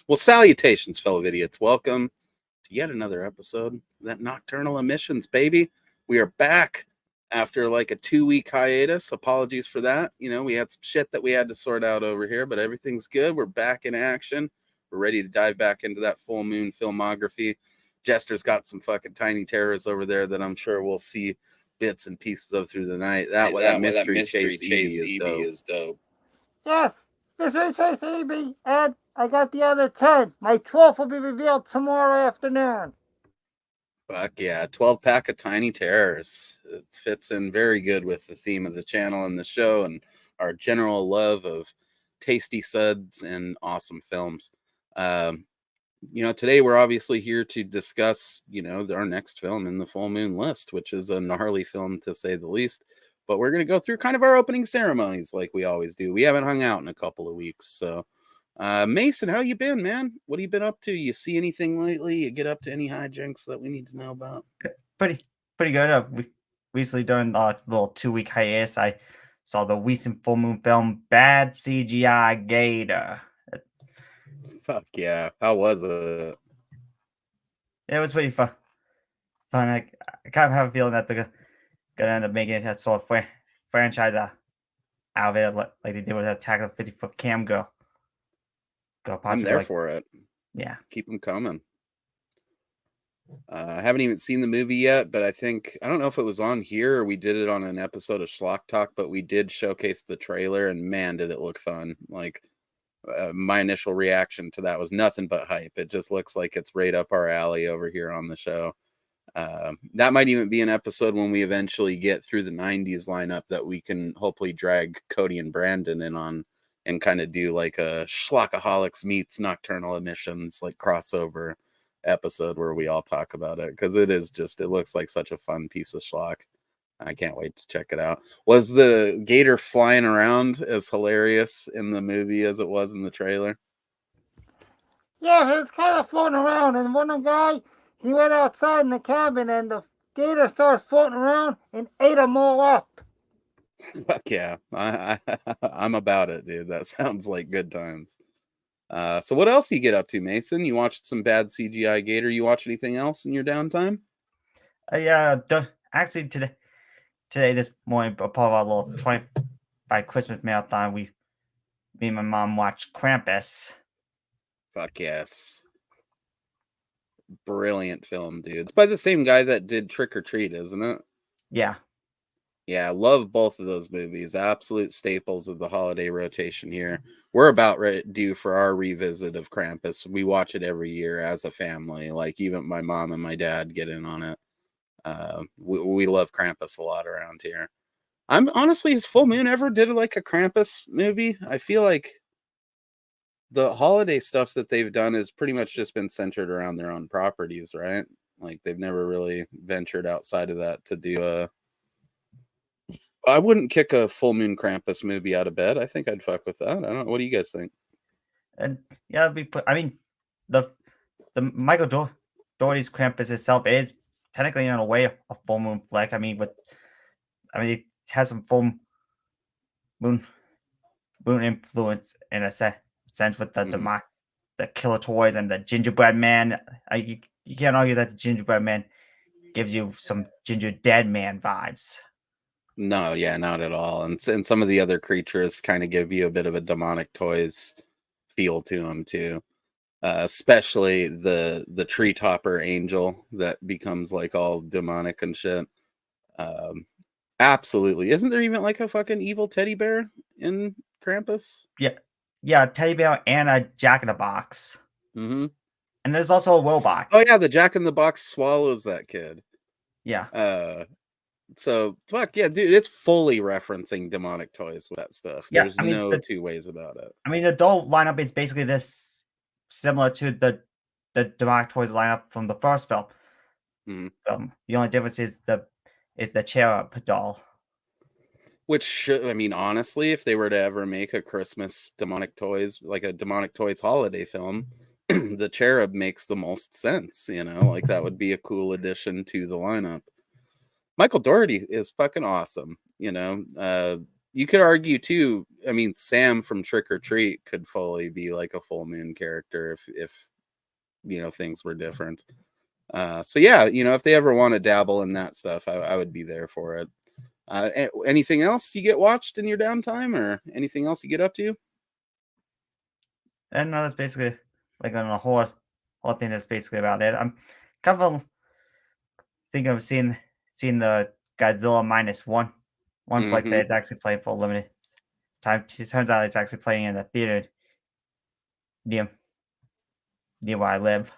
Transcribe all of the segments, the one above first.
Well, salutations, fellow idiots. Welcome to yet another episode of that Nocturnal Emissions, baby. We are back after like a 2-week hiatus. Apologies for that. You know, we had some shit that we had to sort out over here, but everything's good. We're back in action. We're ready to dive back into that full moon filmography. Jester's got some fucking tiny terrors over there that I'm sure we'll see bits and pieces of through the night. That mystery chase Evie is dope. Yes, this is Evie, and I got the other 10. My 12th will be revealed tomorrow afternoon. Fuck yeah, 12-pack of Tiny Terrors. It fits in very good with the theme of the channel and the show and our general love of tasty suds and awesome films. Today we're obviously here to discuss, our next film in the full moon list, which is a gnarly film to say the least. But we're going to go through kind of our opening ceremonies like we always do. We haven't hung out in a couple of weeks, so... Mason, how you been, man? What have you been up to? You see anything lately? You get up to any hijinks that we need to know about? Pretty good. We recently done a little 2-week hiatus. I saw the recent full moon film Bad CGI Gator. Fuck yeah. How was it? It was pretty fun. I kind of have a feeling that they're gonna end up making it a sort of franchise out of it, like they did with Attack of the 50-Foot Cam Girl. I'm there for it. Yeah. Keep them coming. I haven't even seen the movie yet, but I don't know if it was on here or we did it on an episode of Schlock Talk, but we did showcase the trailer and man, did it look fun. Like my initial reaction to that was nothing but hype. It just looks like it's right up our alley over here on the show. That might even be an episode when we eventually get through the 90s lineup that we can hopefully drag Cody and Brandon in on and kind of do like a Schlockaholics meets Nocturnal Emissions like crossover episode where we all talk about it, because it looks like such a fun piece of schlock. I can't wait to check it out. Was the gator flying around as hilarious in the movie as it was in the trailer? Yeah, he was kind of floating around, and one guy, he went outside in the cabin, and the gator started floating around and ate them all up. Fuck yeah. I'm about it, dude. That sounds like good times. So what else you get up to, Mason? You watched some Bad CGI Gator. You watch anything else in your downtime? Actually today this morning, part of our little 25 Christmas marathon, me and my mom watched Krampus. Fuck yes. Brilliant film, dude. It's by the same guy that did Trick or Treat, isn't it? Yeah. Yeah, I love both of those movies. Absolute staples of the holiday rotation here. We're about due for our revisit of Krampus. We watch it every year as a family. Like, even my mom and my dad get in on it. We love Krampus a lot around here. I'm honestly, has Full Moon ever did like a Krampus movie? I feel like the holiday stuff that they've done has pretty much just been centered around their own properties, right? Like, they've never really ventured outside of that to do a... I wouldn't kick a Full Moon Krampus movie out of bed. I think I'd fuck with that. I don't know. What do you guys think? And yeah, the Michael Dougherty's Krampus itself is technically in a way a full moon flick. It has some full moon influence in a sense with the killer toys and the gingerbread man. You can't argue that the gingerbread man gives you some ginger dead man vibes. No, yeah, not at all. And some of the other creatures kind of give you a bit of a demonic toys feel to them too. Especially the tree topper angel that becomes like all demonic and shit. Absolutely. Isn't there even like a fucking evil teddy bear in Krampus? Yeah, teddy bear and a Jack in the Box. Mm-hmm. And there's also a robot. Oh yeah, the Jack in the Box swallows that kid. Yeah. So fuck yeah, dude, it's fully referencing demonic toys with that stuff. Yeah, There's no two ways about it. The adult lineup is basically this, similar to the demonic toys lineup from the first film. Mm-hmm. The only difference is the cherub doll. Which should, honestly, if they were to ever make a Christmas demonic toys, like a demonic toys holiday film, the cherub makes the most sense, like that would be a cool addition to the lineup. Michael Dougherty is fucking awesome, You could argue too. I mean, Sam from Trick or Treat could fully be like a full moon character if things were different. So yeah, if they ever want to dabble in that stuff, I would be there for it. Anything else you get watched in your downtime, or anything else you get up to? And no, that's basically like on a whole thing. That's basically about it. I'm kind of thinking of seeing the Godzilla minus one flight that Mm-hmm. is actually playing for a limited time. It turns out it's actually playing in a theater near near where I live.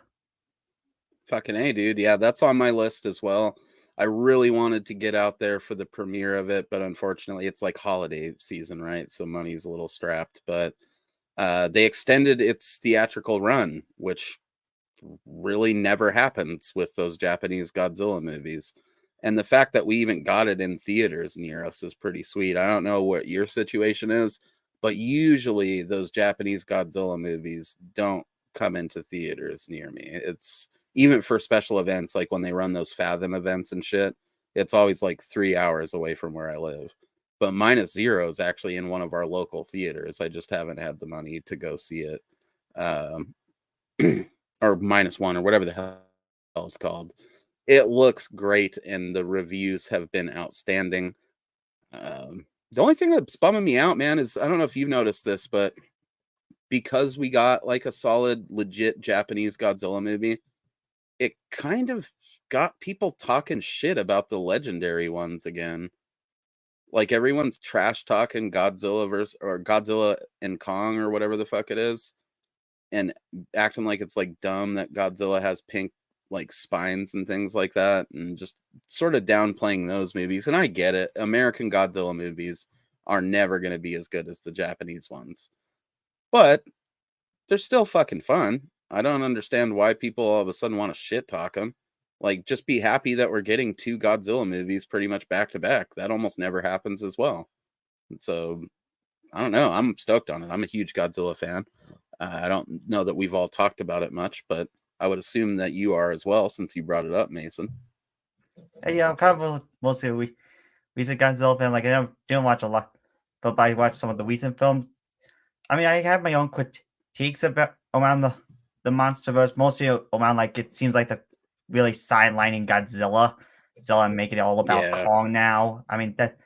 Fucking A, dude. Yeah, that's on my list as well. I really wanted to get out there for the premiere of it, but unfortunately it's like holiday season, right? So money's a little strapped. But they extended its theatrical run, which really never happens with those Japanese Godzilla movies. And the fact that we even got it in theaters near us is pretty sweet. I don't know what your situation is, but usually those Japanese Godzilla movies don't come into theaters near me. It's even for special events, like when they run those Fathom events and shit, it's always like 3 hours away from where I live. But Minus Zero is actually in one of our local theaters. I just haven't had the money to go see it. Um, or Minus One or whatever the hell it's called. It looks great, and the reviews have been outstanding. The only thing that's bumming me out, man, is I don't know if you've noticed this, but because we got like a solid, legit Japanese Godzilla movie, it kind of got people talking shit about the legendary ones again. Like everyone's trash talking Godzilla versus or Godzilla and Kong or whatever the fuck it is, and acting like it's like dumb that Godzilla has pink like spines and things like that, and just sort of downplaying those movies. And I get it. American Godzilla movies are never going to be as good as the Japanese ones, but they're still fucking fun. I don't understand why people all of a sudden want to shit talk them. Like, just be happy that we're getting two Godzilla movies pretty much back to back. That almost never happens as well. So I don't know. I'm stoked on it. I'm a huge Godzilla fan. I don't know that we've all talked about it much, but I would assume that you are as well, since you brought it up, Mason. Yeah, I'm kind of mostly a recent Godzilla fan. Like I didn't watch a lot, but I watched some of the recent films. I mean, I have my own critiques about around the MonsterVerse, mostly around like it seems like the really sidelining Godzilla, and making it all about Yeah. Kong now. I mean, that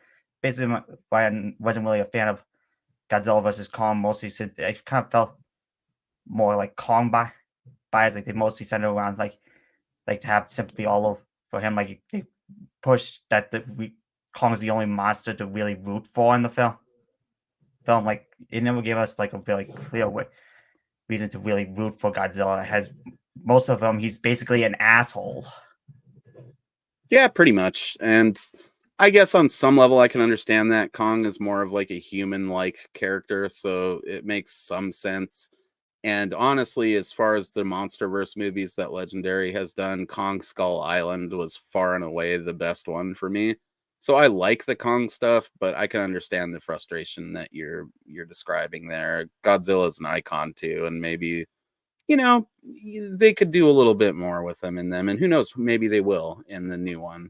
basically why I wasn't really a fan of Godzilla versus Kong, mostly since it kind of felt more like Kong bias. Like they mostly centered around like to have sympathy all over for him. Like they push that Kong's the only monster to really root for in the film. Like it never gave us like a really clear reason to really root for Godzilla. It has most of them. He's basically an asshole. Yeah, pretty much. And I guess on some level I can understand that. Kong is more of like a human-like character, so it makes some sense. And honestly, as far as the MonsterVerse movies that Legendary has done, Kong Skull Island was far and away the best one for me. So I like the Kong stuff, but I can understand the frustration that you're describing there. Godzilla's an icon too, and maybe they could do a little bit more with them in them, and who knows, maybe they will in the new one.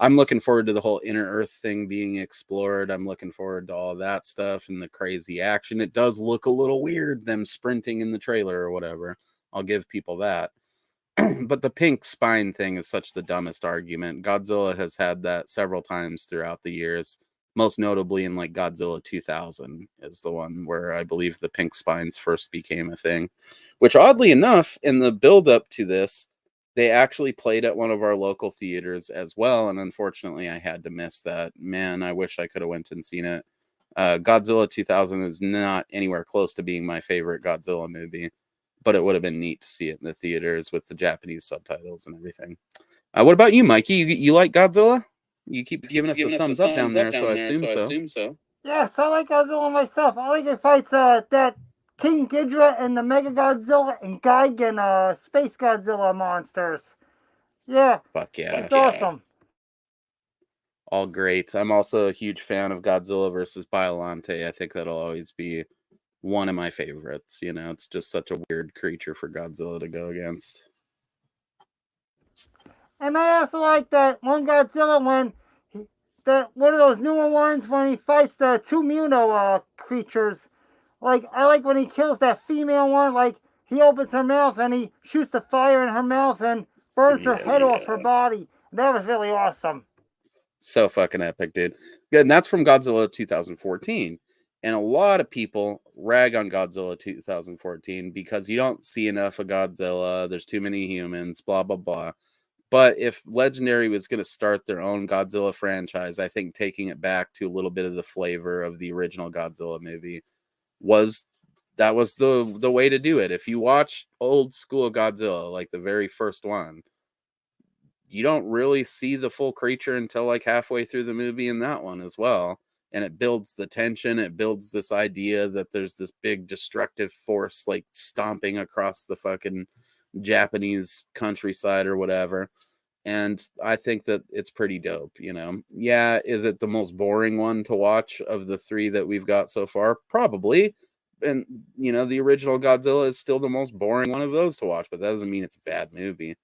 I'm looking forward to the whole Inner Earth thing being explored. I'm looking forward to all that stuff and the crazy action. It does look a little weird, them sprinting in the trailer or whatever. I'll give people that. But the pink spine thing is such the dumbest argument. Godzilla has had that several times throughout the years, most notably in like Godzilla 2000 is the one where I believe the pink spines first became a thing, which oddly enough, in the build up to this, they actually played at one of our local theaters as well, and unfortunately I had to miss that. Man, I wish I could have went and seen it. Godzilla 2000 is not anywhere close to being my favorite Godzilla movie, but it would have been neat to see it in the theaters with the Japanese subtitles and everything. What about you, Mikey? You like Godzilla? You keep giving us the thumbs up down there, so I assume so. Yes, I like Godzilla myself. I like it fights that King Ghidorah and the Mega Godzilla and Gigan Space Godzilla monsters. Yeah, Fuck yeah. it's awesome. All great. I'm also a huge fan of Godzilla versus Biollante. I think that'll always be one of my favorites. It's just such a weird creature for Godzilla to go against. And I also like that one Godzilla when one of those newer ones when he fights the two Muno creatures. Like, I like when he kills that female one. Like, he opens her mouth and he shoots the fire in her mouth and burns her head off her body. That was really awesome. So fucking epic, dude. Good, and that's from Godzilla 2014. And a lot of people rag on Godzilla 2014 because you don't see enough of Godzilla. There's too many humans, blah, blah, blah. But if Legendary was going to start their own Godzilla franchise, I think taking it back to a little bit of the flavor of the original Godzilla movie was the way to do it. If you watch old school Godzilla, like the very first one, you don't really see the full creature until like halfway through the movie in that one as well. And it builds the tension. It builds this idea that there's this big destructive force like stomping across the fucking Japanese countryside or whatever. And I think that it's pretty dope, you know. Yeah, is it the most boring one to watch of the three that we've got so far? Probably. And, you know, the original Godzilla is still the most boring one of those to watch, but that doesn't mean it's a bad movie.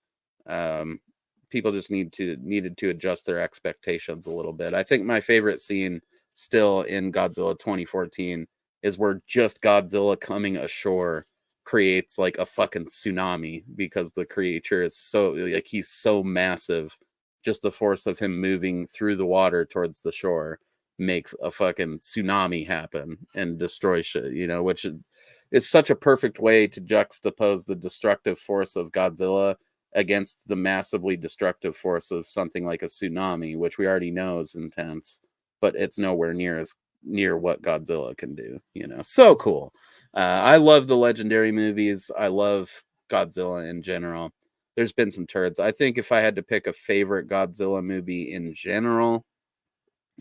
People just needed to adjust their expectations a little bit. I think my favorite scene still in Godzilla 2014 is where just Godzilla coming ashore creates like a fucking tsunami because the creature is so like he's so massive. Just the force of him moving through the water towards the shore makes a fucking tsunami happen and destroy shit, you know, which is such a perfect way to juxtapose the destructive force of Godzilla against the massively destructive force of something like a tsunami, which we already know is intense, but it's nowhere near what Godzilla can do, you know. So cool. I love the Legendary movies. I love Godzilla in general. There's been some turds. I think if I had to pick a favorite Godzilla movie in general,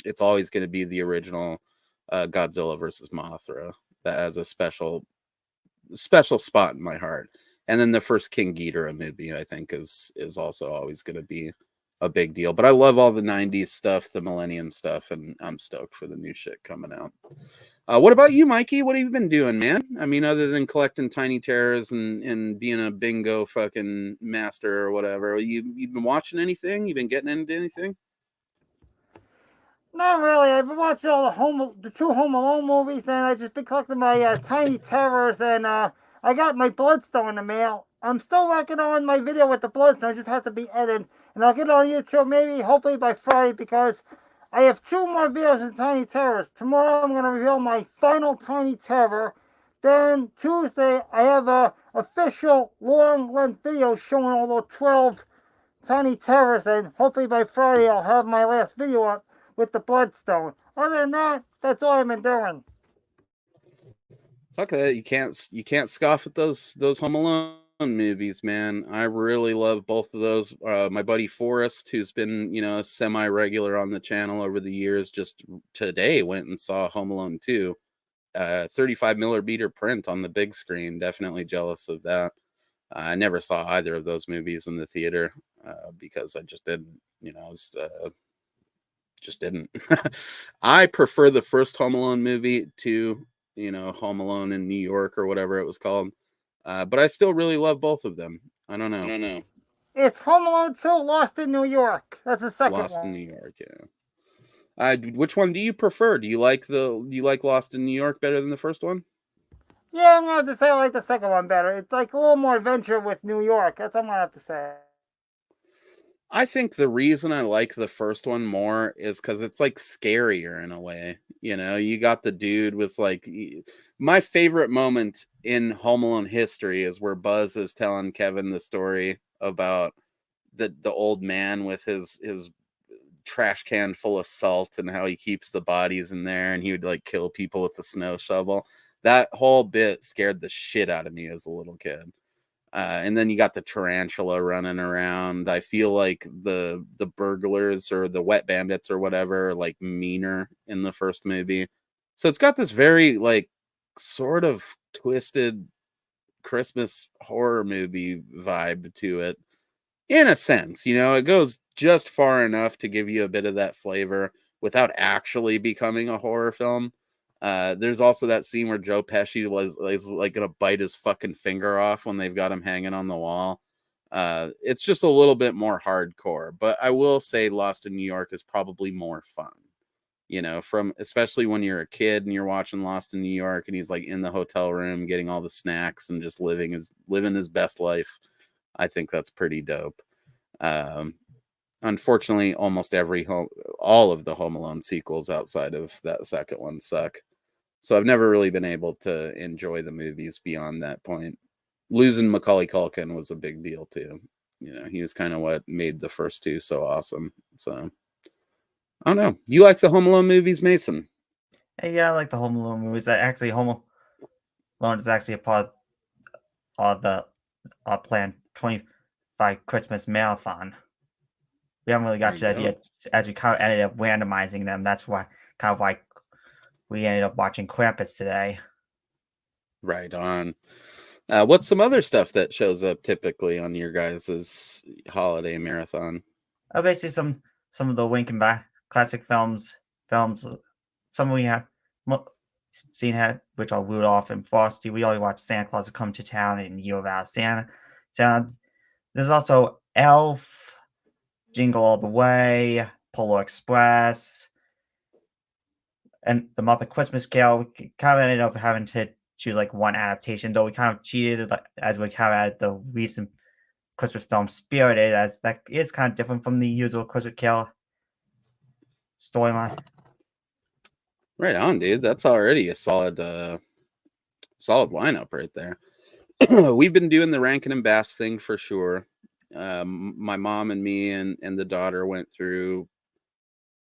it's always going to be the original Godzilla versus Mothra. That has a special spot in my heart. And then the first King Ghidorah movie, I think, is also always going to be a big deal. But I love all the 90s stuff, the Millennium stuff, and I'm stoked for the new shit coming out. What about you, Mikey? What have you been doing, man? I mean, other than collecting tiny terrors and being a bingo fucking master or whatever, you've been watching anything? You've been getting into anything? Not really. I've been watching all the two Home Alone movies, and I just been collecting my tiny terrors, and I got my Bloodstone in the mail. I'm still working on my video with the Bloodstone. It just has to be edited, and I'll get it on YouTube maybe, hopefully by Friday, because I have two more videos in Tiny Terrors. Tomorrow I'm gonna reveal my final Tiny Terror. Then Tuesday I have a official long length video showing all the 12 Tiny Terrors, and hopefully by Friday I'll have my last video up with the Bloodstone. Other than that, that's all I've been doing. Fuck that. You can't scoff at those Home Alone movies, man. I really love both of those. My buddy Forrest, who's been, you know, semi-regular on the channel over the years, just today went and saw Home Alone 2. 35 millimeter print on the big screen. Definitely jealous of that. I never saw either of those movies in the theater because I just didn't, you know, just didn't. I prefer the first Home Alone movie to, you know, Home Alone in New York or whatever it was called. But I still really love both of them. I don't know. It's Home Alone 2 Lost in New York. That's the second Lost one. in New York, yeah. Which one do you prefer? Do you like Lost in New York better than the first one? Yeah, I'm gonna have to say I like the second one better. It's like a little more adventure with New York. That's what I'm gonna have to say. I think the reason I like the first one more is because it's like scarier in a way. You know, you got the dude with like my favorite moment in Home Alone history is where Buzz is telling Kevin the story about the old man with his trash can full of salt and how he keeps the bodies in there and he would like kill people with the snow shovel. That whole bit scared the shit out of me as a little kid. And then you got the tarantula running around. I feel like the burglars or the wet bandits or whatever are like meaner in the first movie. So it's got this very like sort of twisted Christmas horror movie vibe to it. In a sense, you know, it goes just far enough to give you a bit of that flavor without actually becoming a horror film. There's also that scene where Joe Pesci was like gonna bite his fucking finger off when they've got him hanging on the wall. It's just a little bit more hardcore, but I will say Lost in New York is probably more fun. You know, from especially when you're a kid and you're watching Lost in New York and he's like in the hotel room getting all the snacks and just living his best life. I think that's pretty dope. Unfortunately, almost all of the Home Alone sequels outside of that second one suck. So I've never really been able to enjoy the movies beyond that point. Losing Macaulay Culkin was a big deal too. You know, he was kind of what made the first two so awesome. So I don't know. You like the Home Alone movies, Mason? Hey, yeah, I like the Home Alone movies. Actually, Home Alone is actually a part of the planned 25 Christmas marathon. We haven't really got to that yet, as we kind of ended up randomizing them. That's why we ended up watching Krampus today. Right on. What's some other stuff that shows up typically on your guys' holiday marathon? Basically, some of the Wink and Back classic films. Some we have seen had, which are Rudolph and Frosty. We already watched Santa Claus Come to Town and Year Without Santa. There's also Elf, Jingle All the Way, Polar Express, and The Muppet Christmas Carol. We kind of ended up having to choose like one adaptation, though we kind of cheated as we kind of had the recent Christmas film Spirited, as that is kind of different from the usual Christmas Carol storyline. Right on, dude. That's already a solid lineup right there. We've been doing the Rankin and Bass thing for sure. My mom and me and the daughter went through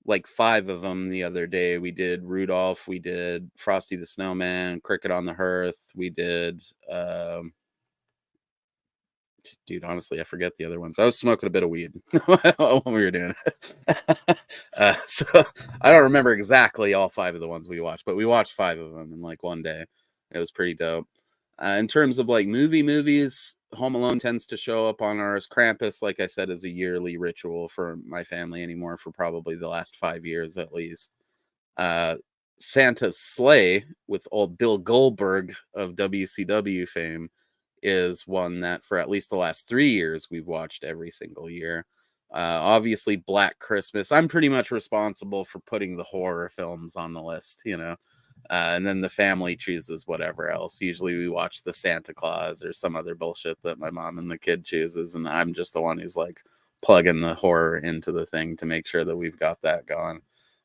like 5 of them the other day. We did Rudolph, we did Frosty the Snowman, Cricket on the Hearth, we did dude, honestly, I forget the other ones. I was smoking a bit of weed when we were doing it. So I don't remember exactly all 5 of the ones we watched, but we watched 5 of them in like one day. It was pretty dope. In terms of like movies, Home Alone tends to show up on ours. Krampus, like I said, is a yearly ritual for my family anymore for probably the last 5 years at least. Santa's Sleigh with old Bill Goldberg of WCW fame is one that for at least the last 3 years we've watched every single year. Obviously Black Christmas. I'm pretty much responsible for putting the horror films on the list, you know. And then the family chooses whatever else. Usually we watch the Santa Claus or some other bullshit that my mom and the kid chooses, and I'm just the one who's like plugging the horror into the thing to make sure that we've got that going.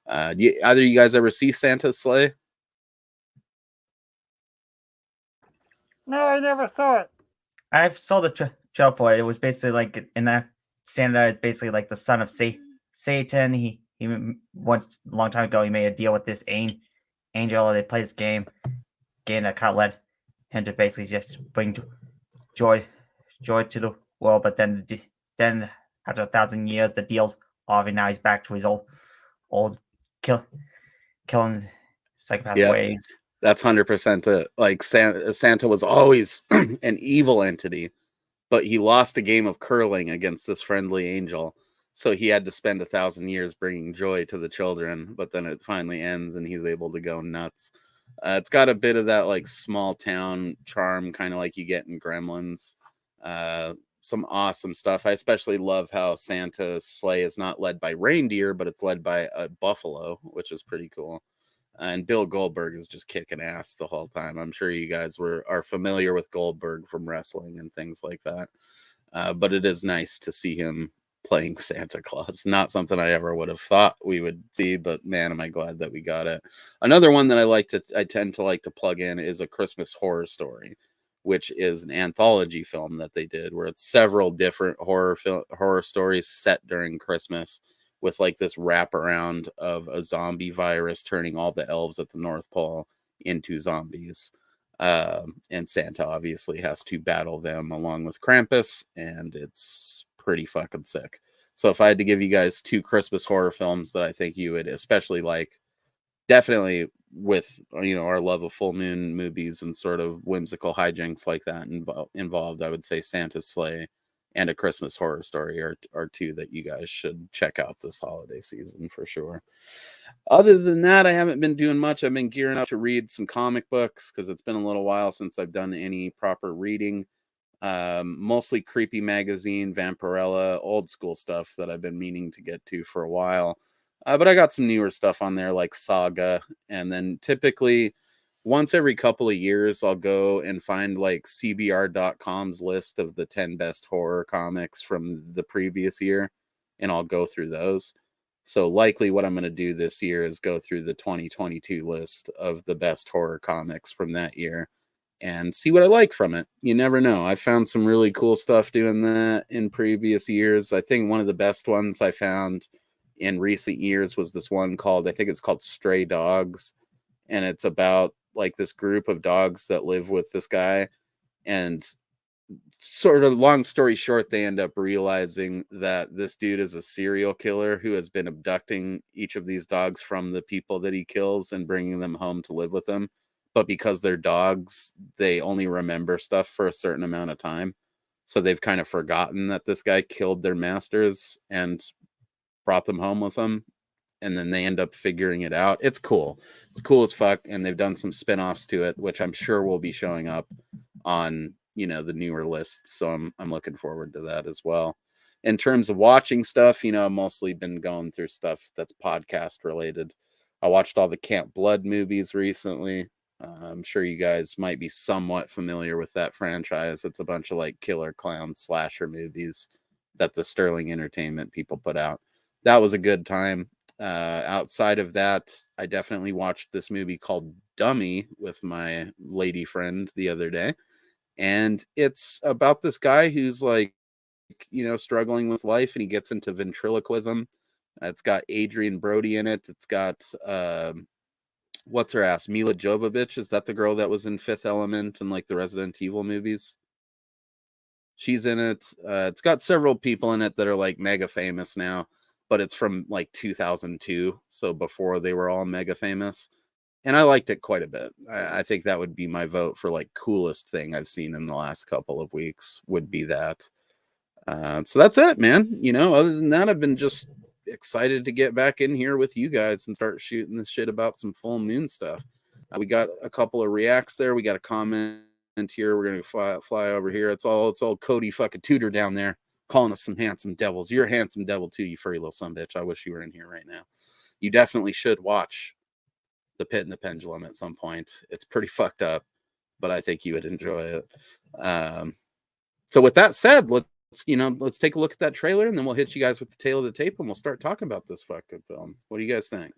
Either you guys ever see Santa's Sleigh? No, I never saw it. I saw the trailer for it. It was basically like in that Santa is basically like the son of Satan. He once a long time ago he made a deal with this angel. They play this game that kind of led him to basically just bring joy to the world. But then after 1,000 years, the deal's off, and now he's back to his old killing psychopath ways. That's 100% it. Like Santa was always an evil entity, but he lost a game of curling against this friendly angel. So he had to spend 1,000 years bringing joy to the children, but then it finally ends and he's able to go nuts. It's got a bit of that like small town charm, kind of like you get in Gremlins. Some awesome stuff. I especially love how Santa's sleigh is not led by reindeer, but it's led by a buffalo, which is pretty cool. And Bill Goldberg is just kicking ass the whole time. I'm sure you guys are familiar with Goldberg from wrestling and things like that. But it is nice to see him playing Santa Claus. Not something I ever would have thought we would see, but man, am I glad that we got it. Another one that I tend to like to plug in is A Christmas Horror Story, which is an anthology film that they did where it's several different horror stories set during Christmas, with like this wraparound of a zombie virus turning all the elves at the North Pole into zombies. And Santa obviously has to battle them along with Krampus, and it's pretty fucking sick. So if I had to give you guys 2 Christmas horror films that I think you would especially like, definitely with, you know, our love of full moon movies and sort of whimsical hijinks like that involved, I would say Santa's Sleigh and A Christmas Horror Story are 2 that you guys should check out this holiday season for sure. Other than that, I haven't been doing much. I've been gearing up to read some comic books because it's been a little while since I've done any proper reading. Mostly Creepy Magazine, Vampirella, old school stuff that I've been meaning to get to for a while. But I got some newer stuff on there like Saga. And then typically once every couple of years, I'll go and find like CBR.com's list of the 10 best horror comics from the previous year. And I'll go through those. So likely what I'm going to do this year is go through the 2022 list of the best horror comics from that year and see what I like from it. You never know. I found some really cool stuff doing that in previous years. I think one of the best ones I found in recent years was this one called, I think it's called Stray Dogs. And it's about like this group of dogs that live with this guy. And sort of long story short, they end up realizing that this dude is a serial killer who has been abducting each of these dogs from the people that he kills and bringing them home to live with him. But because they're dogs, they only remember stuff for a certain amount of time. So they've kind of forgotten that this guy killed their masters and brought them home with him. And then they end up figuring it out. It's cool. It's cool as fuck. And they've done some spin-offs to it, which I'm sure will be showing up on, the newer lists. So I'm looking forward to that as well. In terms of watching stuff, I've mostly been going through stuff that's podcast related. I watched all the Camp Blood movies recently. I'm sure you guys might be somewhat familiar with that franchise. It's a bunch of like killer clown slasher movies that the Sterling Entertainment people put out. That was a good time. Outside of that, I definitely watched this movie called Dummy with my lady friend the other day. And it's about this guy who's like, struggling with life, and he gets into ventriloquism. It's got Adrian Brody in it. It's got, what's her ass? Mila Jovovich. Is that the girl that was in Fifth Element and like the Resident Evil movies? She's in it. It's got several people in it that are like mega famous now, but it's from like 2002. So before they were all mega famous. And I liked it quite a bit. I think that would be my vote for like coolest thing I've seen in the last couple of weeks would be that. So that's it, man. Other than that, I've been just excited to get back in here with you guys and start shooting this shit about some full moon stuff. We got a couple of reacts there. We got a comment here. We're gonna fly over here. It's all Cody fucking Tudor down there calling us some handsome devils. You're a handsome devil too, you furry little sumbitch. I wish you were in here right now. You definitely should watch The Pit and the Pendulum at some point. It's pretty fucked up, but I think you would enjoy it. So with that said, let's take a look at that trailer, and then we'll hit you guys with the tail of the tape, and we'll start talking about this fucking film. What do you guys think?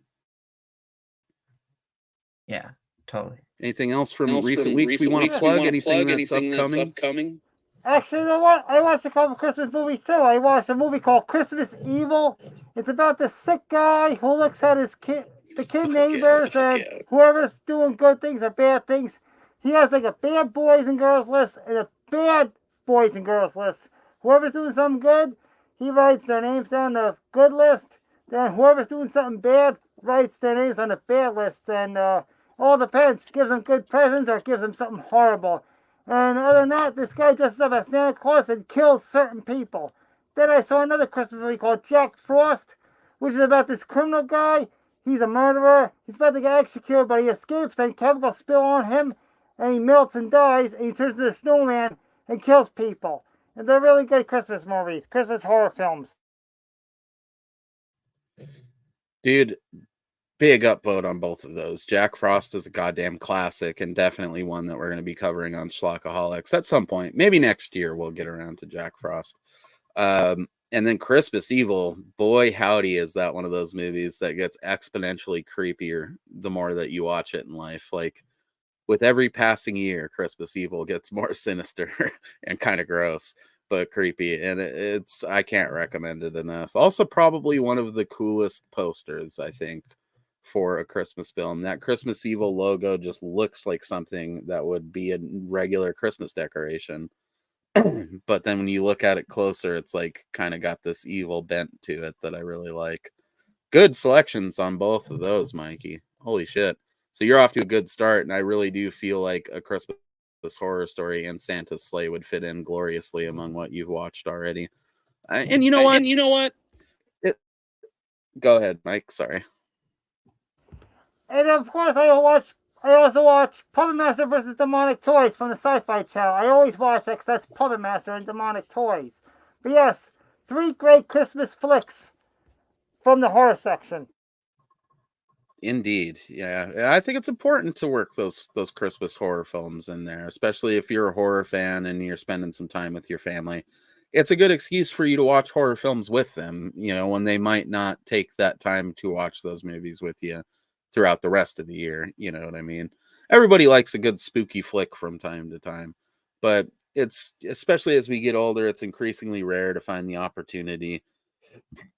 Yeah, totally. Anything else from recent weeks we want to plug? Anything that's upcoming? Actually, you know what? I watched a couple Christmas movies too. I watched a movie called Christmas Evil. It's about the sick guy who looks at the kid neighbors and whoever's doing good things or bad things. He has like a bad boys and girls list and a bad boys and girls list. Whoever's doing something good, he writes their names down the good list. Then whoever's doing something bad writes their names on the bad list. And all depends. Gives them good presents or gives them something horrible. And other than that, this guy dresses up as Santa Claus and kills certain people. Then I saw another Christmas movie called Jack Frost, which is about this criminal guy. He's a murderer. He's about to get executed, but he escapes. Then chemicals spill on him, and he melts and dies, and he turns into a snowman and kills people. And they're really good Christmas movies, Christmas horror films. Dude, big upvote on both of those. Jack Frost is a goddamn classic and definitely one that we're going to be covering on Schlockaholics at some point. Maybe next year we'll get around to Jack Frost. And then Christmas Evil, boy howdy, is that one of those movies that gets exponentially creepier the more that you watch it in life. Like with every passing year, Christmas Evil gets more sinister and kind of gross, but creepy. And I can't recommend it enough. Also, probably one of the coolest posters, I think, for a Christmas film. That Christmas Evil logo just looks like something that would be a regular Christmas decoration. But then when you look at it closer, it's like kind of got this evil bent to it that I really like. Good selections on both of those, Mikey. Holy shit. So you're off to a good start, and I really do feel like A Christmas Horror Story and Santa's Sleigh would fit in gloriously among what you've watched already. And you know what? Go ahead, Mike. Sorry. And of course, I watched I also watch Puppet Master vs. Demonic Toys from the Sci-Fi Channel. I always watch that because that's Puppet Master and Demonic Toys. But yes, 3 great Christmas flicks from the horror section. Indeed. Yeah. I think it's important to work those Christmas horror films in there, especially if you're a horror fan and you're spending some time with your family. It's a good excuse for you to watch horror films with them, when they might not take that time to watch those movies with you throughout the rest of the year. You know what I mean? Everybody likes a good spooky flick from time to time, but it's, especially as we get older, it's increasingly rare to find the opportunity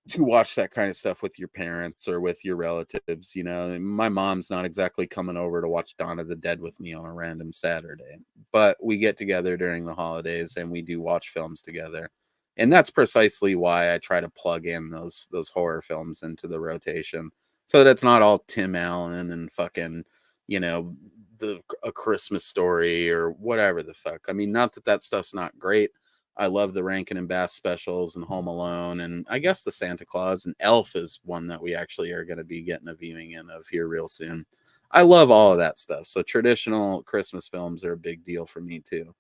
to watch that kind of stuff with your parents or with your relatives. My mom's not exactly coming over to watch Dawn of the Dead with me on a random Saturday, but we get together during the holidays and we do watch films together. And that's precisely why I try to plug in those horror films into the rotation, so that it's not all Tim Allen and fucking, A Christmas Story or whatever the fuck. I mean, not that stuff's not great. I love the Rankin and Bass specials and Home Alone, and I guess the Santa Claus, and Elf is one that we actually are going to be getting a viewing in of here real soon. I love all of that stuff. So traditional Christmas films are a big deal for me too.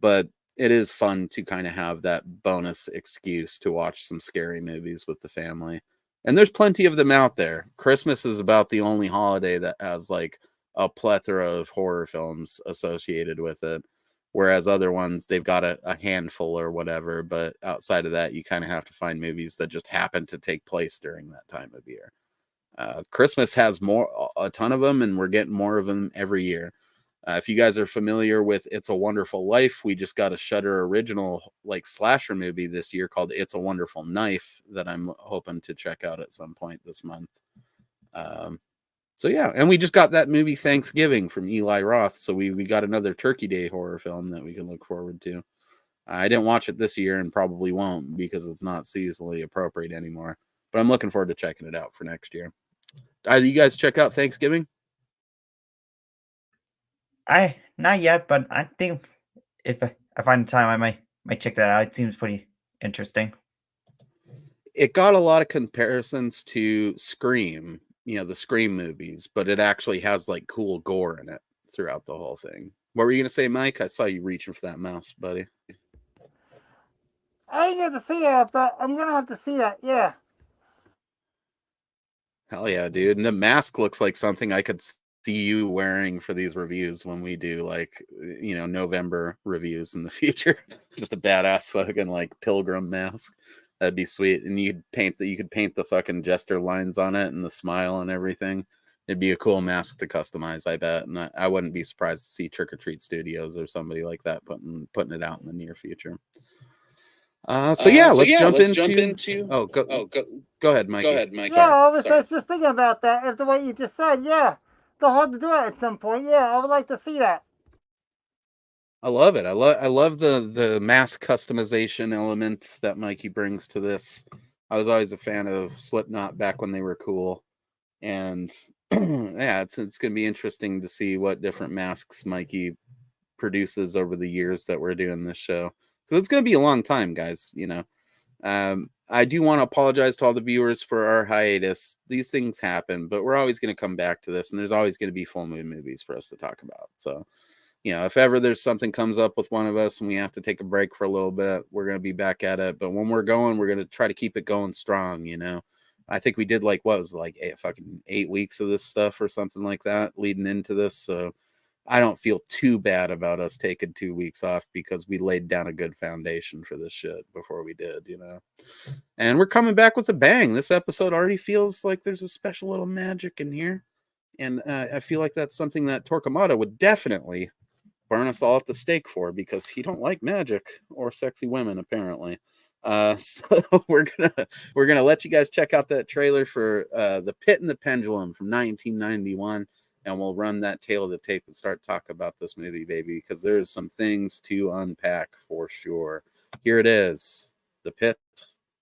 But it is fun to kind of have that bonus excuse to watch some scary movies with the family. And there's plenty of them out there. Christmas is about the only holiday that has like a plethora of horror films associated with it. Whereas other ones, they've got a handful or whatever. But outside of that, you kind of have to find movies that just happen to take place during that time of year. Christmas has a ton of them, and we're getting more of them every year. If you guys are familiar with It's a Wonderful Life, we just got a Shudder original like slasher movie this year called It's a Wonderful Knife that I'm hoping to check out at some point this month. So yeah, and we just got that movie Thanksgiving from Eli Roth, so we got another Turkey Day horror film that we can look forward to. I didn't watch it this year and probably won't because it's not seasonally appropriate anymore, but I'm looking forward to checking it out for next year. You guys check out Thanksgiving? Not yet, but I think if I find the time, I might check that out. It seems pretty interesting. It got a lot of comparisons to Scream, the Scream movies, but it actually has like cool gore in it throughout the whole thing. What were you gonna say, Mike? I saw you reaching for that mouse, buddy. I didn't get to see it, but I'm gonna have to see that. Yeah. Hell yeah, dude! And the mask looks like something I could see you wearing for these reviews when we do like November reviews in the future. Just a badass fucking like pilgrim mask. That'd be sweet. And you could paint the fucking jester lines on it and the smile and everything. It'd be a cool mask to customize, I bet. And I wouldn't be surprised to see Trick or Treat Studios or somebody like that putting it out in the near future. Let's jump into. Go ahead, Mike. Yeah, I was just thinking about that. After what you just said, yeah, they'll have to do it at some point. Yeah, I would like to see that. I love it. I love the mask customization element that Mikey brings to this. I was always a fan of Slipknot back when they were cool, and yeah, it's gonna be interesting to see what different masks Mikey produces over the years that we're doing this show, because it's gonna be a long time, guys. I do want to apologize to all the viewers for our hiatus. These things happen, but we're always going to come back to this, and there's always going to be full moon movies for us to talk about. So, if ever there's something comes up with one of us and we have to take a break for a little bit, we're going to be back at it. But when we're going to try to keep it going strong. I think we did like 8 weeks of this stuff or something like that leading into this. So I don't feel too bad about us taking 2 weeks off, because we laid down a good foundation for this shit before we did, And we're coming back with a bang. This episode already feels like there's a special little magic in here. And I feel like that's something that Torquemada would definitely burn us all at the stake for, because he don't like magic or sexy women, apparently. So we're gonna let you guys check out that trailer for The Pit and the Pendulum from 1991. And we'll run that tail of the tape and start talking about this movie, baby, because there's some things to unpack for sure. Here it is, The Pit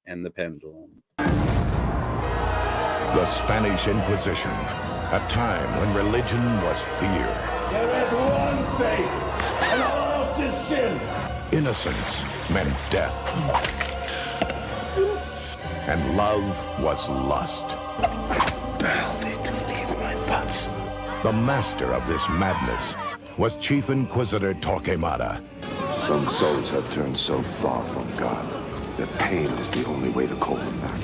and the Pendulum. The Spanish Inquisition, a time when religion was fear. There is one faith, and all else is sin. Innocence meant death. And love was lust. Barely to leave my thoughts. The master of this madness was Chief Inquisitor Torquemada. Some souls have turned so far from God that pain is the only way to call them back.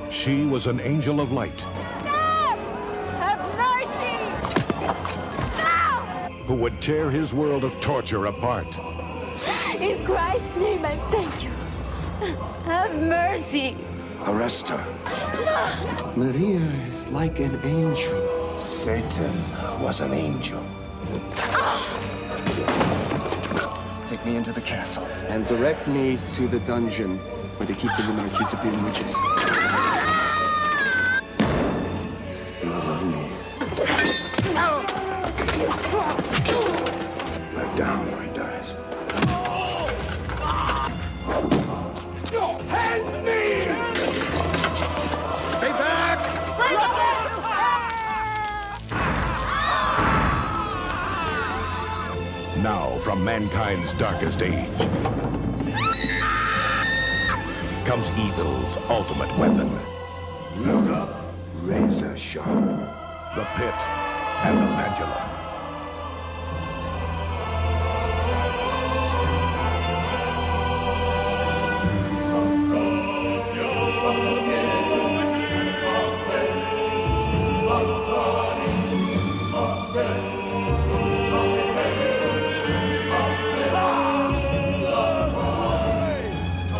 She was an angel of light. Stop! Have mercy! No! Who would tear his world of torture apart. In Christ's name, I beg you. Have mercy. Arrest her. Maria is like an angel. Satan was an angel. Take me into the castle and direct me to the dungeon where they keep the women accused of being witches. You love me. Let down or he dies. Help me! Stay back! Now, from mankind's darkest age, comes evil's ultimate weapon. Look up. Razor sharp. The Pit and the Pendulum.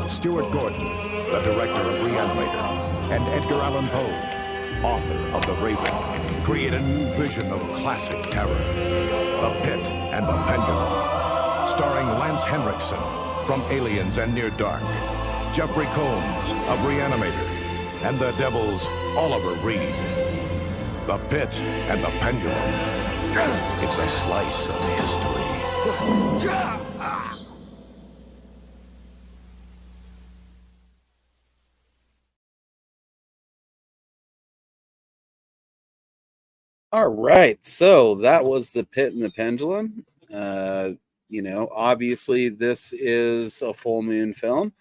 Stuart Gordon, the director of Reanimator, and Edgar Allan Poe, author of The Raven, create a new vision of classic terror. The Pit and the Pendulum. Starring Lance Henriksen from Aliens and Near Dark, Jeffrey Combs of Reanimator, and the Devil's Oliver Reed. The Pit and the Pendulum. It's a slice of history. All right, so that was The Pit and the Pendulum. Obviously this is a full moon film.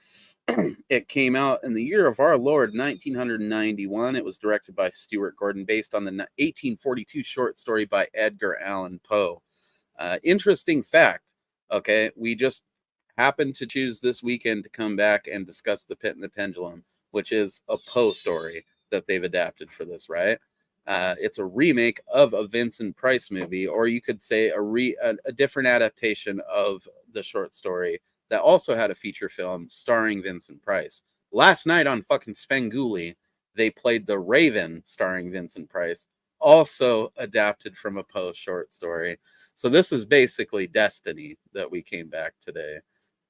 It came out in the year of our Lord, 1991. It was directed by Stuart Gordon, based on the 1842 short story by Edgar Allan Poe. Interesting fact, okay, we just happened to choose this weekend to come back and discuss The Pit and the Pendulum, which is a Poe story that they've adapted for this, right? It's a remake of a Vincent Price movie, or you could say a different adaptation of the short story that also had a feature film starring Vincent Price. Last night on fucking Spenguli, they played The Raven starring Vincent Price, also adapted from a Poe short story. So this is basically destiny that we came back today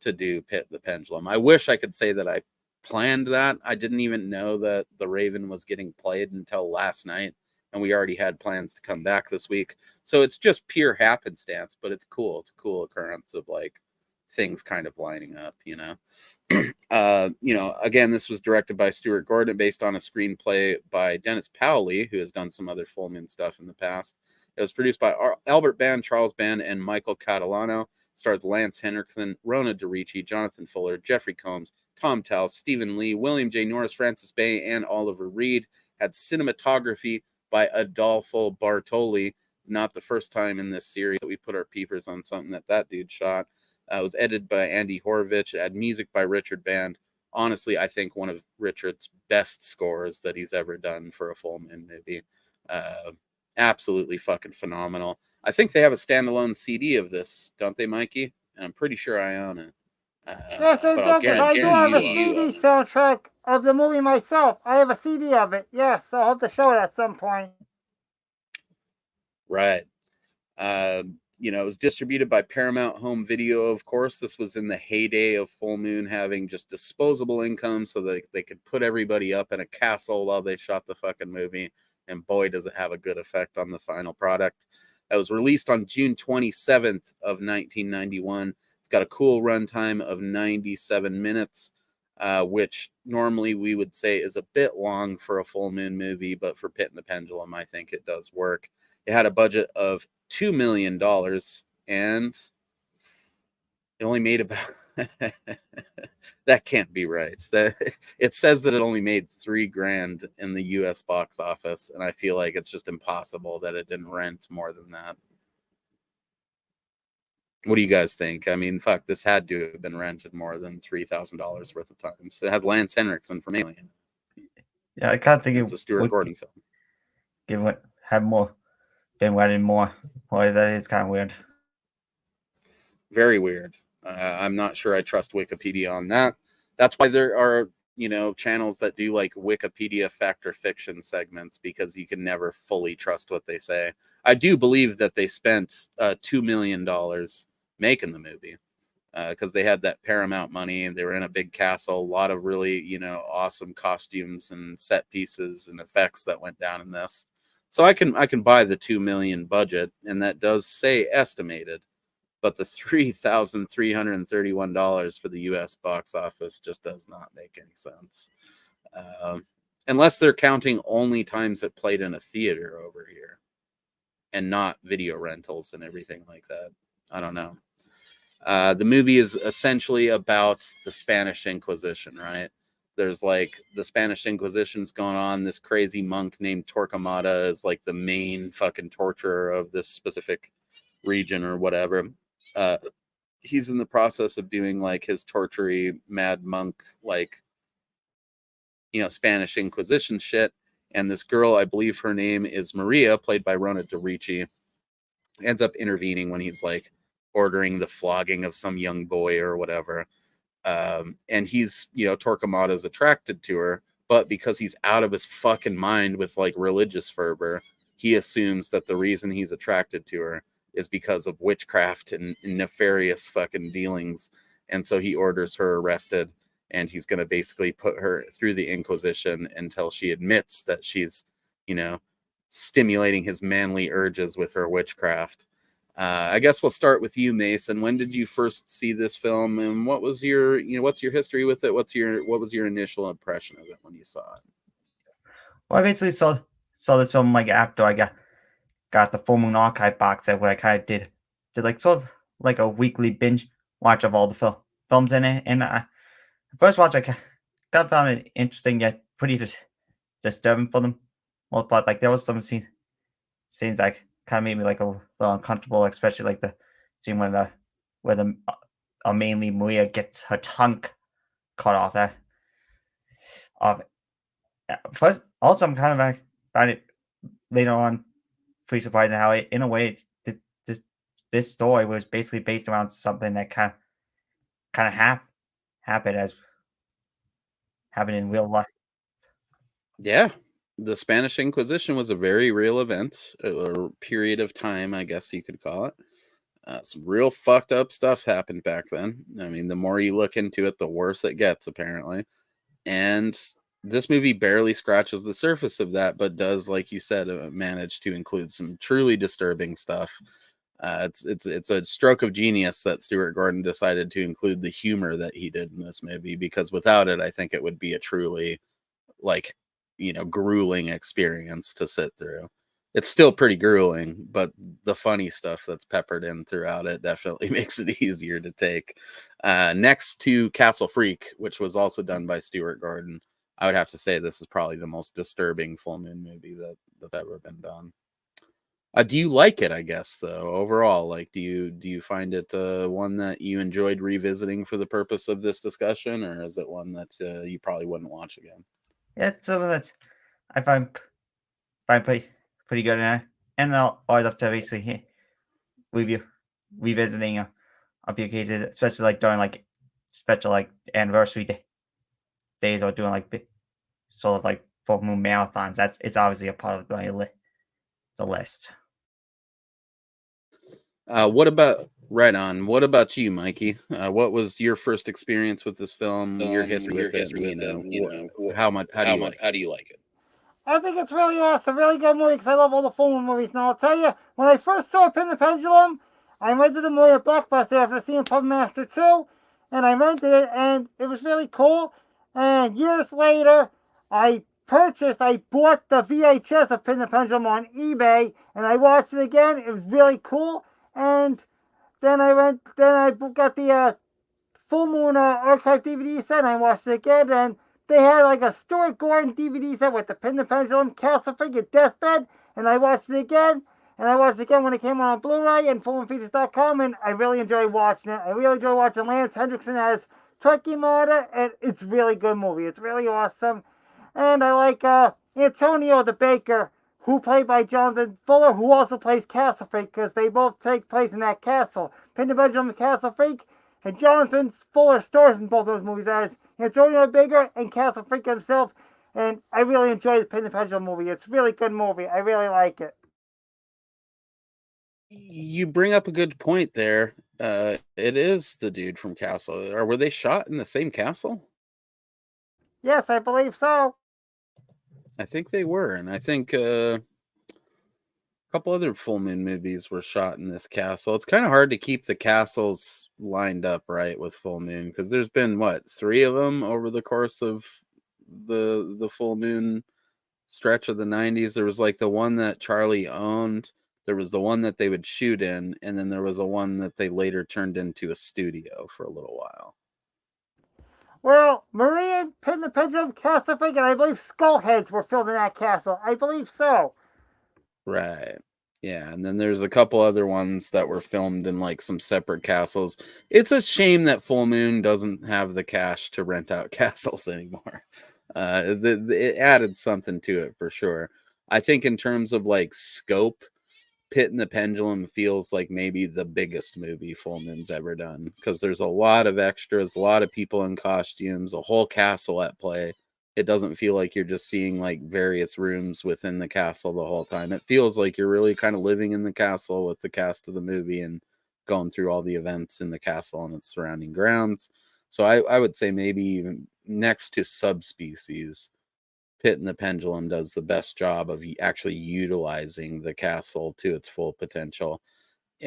to do Pit the Pendulum. I wish I could say that I planned that. I didn't even know that The Raven was getting played until last night, and we already had plans to come back this week. So it's just pure happenstance, but it's cool. It's a cool occurrence of like things kind of lining up, again, this was directed by Stuart Gordon, based on a screenplay by Dennis Powley, who has done some other full moon stuff in the past. It was produced by Albert Band, Charles Band, and Michael Catalano. Stars Lance Henriksen, Rona DeRicci, Jonathan Fuller, Jeffrey Combs, Tom Towles, Stephen Lee, William J. Norris, Francis Bay, and Oliver Reed. Had cinematography by Adolfo Bartoli. Not the first time in this series that we put our peepers on something that dude shot. It was edited by Andy Horvitch. It had music by Richard Band. Honestly, I think one of Richard's best scores that he's ever done for a full moon movie. Absolutely fucking phenomenal. I think they have a standalone CD of this, don't they, Mikey? And I'm pretty sure I own it. Yes, I do have a CD soundtrack of the movie myself. I have a CD of it. Yes, I'll have to show it at some point. Right. It was distributed by Paramount Home Video, of course. This was in the heyday of Full Moon having just disposable income so that they could put everybody up in a castle while they shot the fucking movie. And boy, does it have a good effect on the final product. It was released on June 27th of 1991. It's got a cool runtime of 97 minutes, which normally we would say is a bit long for a Full Moon movie, but for Pit and the Pendulum, I think it does work. It had a budget of $2 million, and it only made about that can't be right. That it says that it only made $3,000 in the U.S. box office, and I feel like it's just impossible that it didn't rent more than that. What do you guys think? I mean, fuck, this had to have been rented more than $3,000 worth of times. It has Lance Henriksen from Alien. Yeah, I can't think It's a Stuart Gordon film. Given it had more, been rented more. Boy, that is kind of weird. Very weird. I'm not sure I trust Wikipedia on that. That's why there are, channels that do like Wikipedia fact or fiction segments, because you can never fully trust what they say. I do believe that they spent $2 million making the movie, because they had that Paramount money and they were in a big castle, a lot of really, awesome costumes and set pieces and effects that went down in this. So I can buy the $2 million budget, and that does say estimated. But the $3,331 for the U.S. box office just does not make any sense. Unless they're counting only times it played in a theater over here and not video rentals and everything like that. I don't know. The movie is essentially about the Spanish Inquisition, right? There's like the Spanish Inquisition's going on. This crazy monk named Torquemada is like the main fucking torturer of this specific region or whatever. He's in the process of doing like his tortury mad monk, like, Spanish Inquisition shit. And this girl, I believe her name is Maria, played by Rona DeRicci, ends up intervening when he's like ordering the flogging of some young boy or whatever. And he's, Torquemada's attracted to her, but because he's out of his fucking mind with like religious fervor, he assumes that the reason he's attracted to her is because of witchcraft and nefarious fucking dealings. And so he orders her arrested, and he's going to basically put her through the Inquisition until she admits that she's, stimulating his manly urges with her witchcraft. I guess we'll start with you, Mason. When did you first see this film, and what was your, what's your history with it? What was your initial impression of it when you saw it? Well, I basically saw this film like after I got the Full Moon Archive box set, where I kind of did like sort of like a weekly binge watch of all the films in it. And the first watch I kind of found it interesting yet pretty disturbing for them most part. Like there was some scenes that kind of made me like a little uncomfortable, especially like the scene where mainly Maria gets her tongue cut off. First, also I'm kind of found it later on pretty surprising how in a way this story was basically based around something that kind of happened in real life. Yeah, the Spanish Inquisition was a very real event, or period of time, I guess you could call it. Some real fucked up stuff happened back then. I mean, the more you look into it, the worse it gets, apparently. And this movie barely scratches the surface of that, but does, like you said, manage to include some truly disturbing stuff. It's a stroke of genius that Stuart Gordon decided to include the humor that he did in this movie, because without it, I think it would be a truly, like, grueling experience to sit through. It's still pretty grueling, but the funny stuff that's peppered in throughout it definitely makes it easier to take. Next to Castle Freak, which was also done by Stuart Gordon, I would have to say this is probably the most disturbing full moon movie that's ever been done. Do you like it, I guess, though, overall? Like, do you find it one that you enjoyed revisiting for the purpose of this discussion, or is it one that you probably wouldn't watch again? Yeah, it's something that I find pretty good, and I'll always up to basically revisiting a few cases, especially like during like special like anniversary days, or doing like sort of like full moon marathons. It's obviously a part of the list. What about What about you, Mikey? What was your first experience with this film? Your history with it? How do you like it? I think it's really awesome, really good movie, because I love all the full moon movies. Now, I'll tell you, when I first saw Pin the Pendulum, I rented the movie at Blockbuster after seeing Pub Master 2, and I rented it, and it was really cool. And years later, I bought the VHS of Pin the Pendulum on eBay, and I watched it again. It was really cool. And then I got the Full Moon archive DVD set, and I watched it again, and they had like a Stuart Gordon DVD set with the Pin the Pendulum, Castle Freak, and Deathbed, and I watched it again. And I watched it again when it came on Blu-ray and FullMoonFeatures.com, and I really enjoyed watching it. I really enjoyed watching Lance Hendrickson as Turkey Martyr, and it's a really good movie. It's really awesome. And I like Antonio the Baker, who played by Jonathan Fuller, who also plays Castle Freak, because they both take place in that castle. Pin the Pendulum and Castle Freak, and Jonathan Fuller stars in both those movies as Antonio the Baker and Castle Freak himself. And I really enjoyed the Pin the Pendulum movie. It's a really good movie. I really like it. You bring up a good point there. It is the dude from Castle. Or were they shot in the same castle? Yes, I believe so. I think they were, and I think a couple other Full Moon movies were shot in this castle. It's kind of hard to keep the castles lined up right with Full Moon, because there's been, what, 3 of them over the course of the Full Moon stretch of the 90s. There was like the one that Charlie owned. There was the one that they would shoot in, and then there was a one that they later turned into a studio for a little while. Well, Maria, Pin the Pendulum, Castle Freak, and I believe Skullheads were filmed in that castle. I believe so. Right. Yeah, and then there's a couple other ones that were filmed in like some separate castles. It's a shame that Full Moon doesn't have the cash to rent out castles anymore. It added something to it for sure. I think in terms of like scope, Pit and the Pendulum feels like maybe the biggest movie Full Moon's ever done, because there's a lot of extras, a lot of people in costumes, a whole castle at play. It doesn't feel like you're just seeing like various rooms within the castle the whole time. It feels like you're really kind of living in the castle with the cast of the movie and going through all the events in the castle and its surrounding grounds. So I would say maybe even next to Subspecies, Pit and the Pendulum does the best job of actually utilizing the castle to its full potential.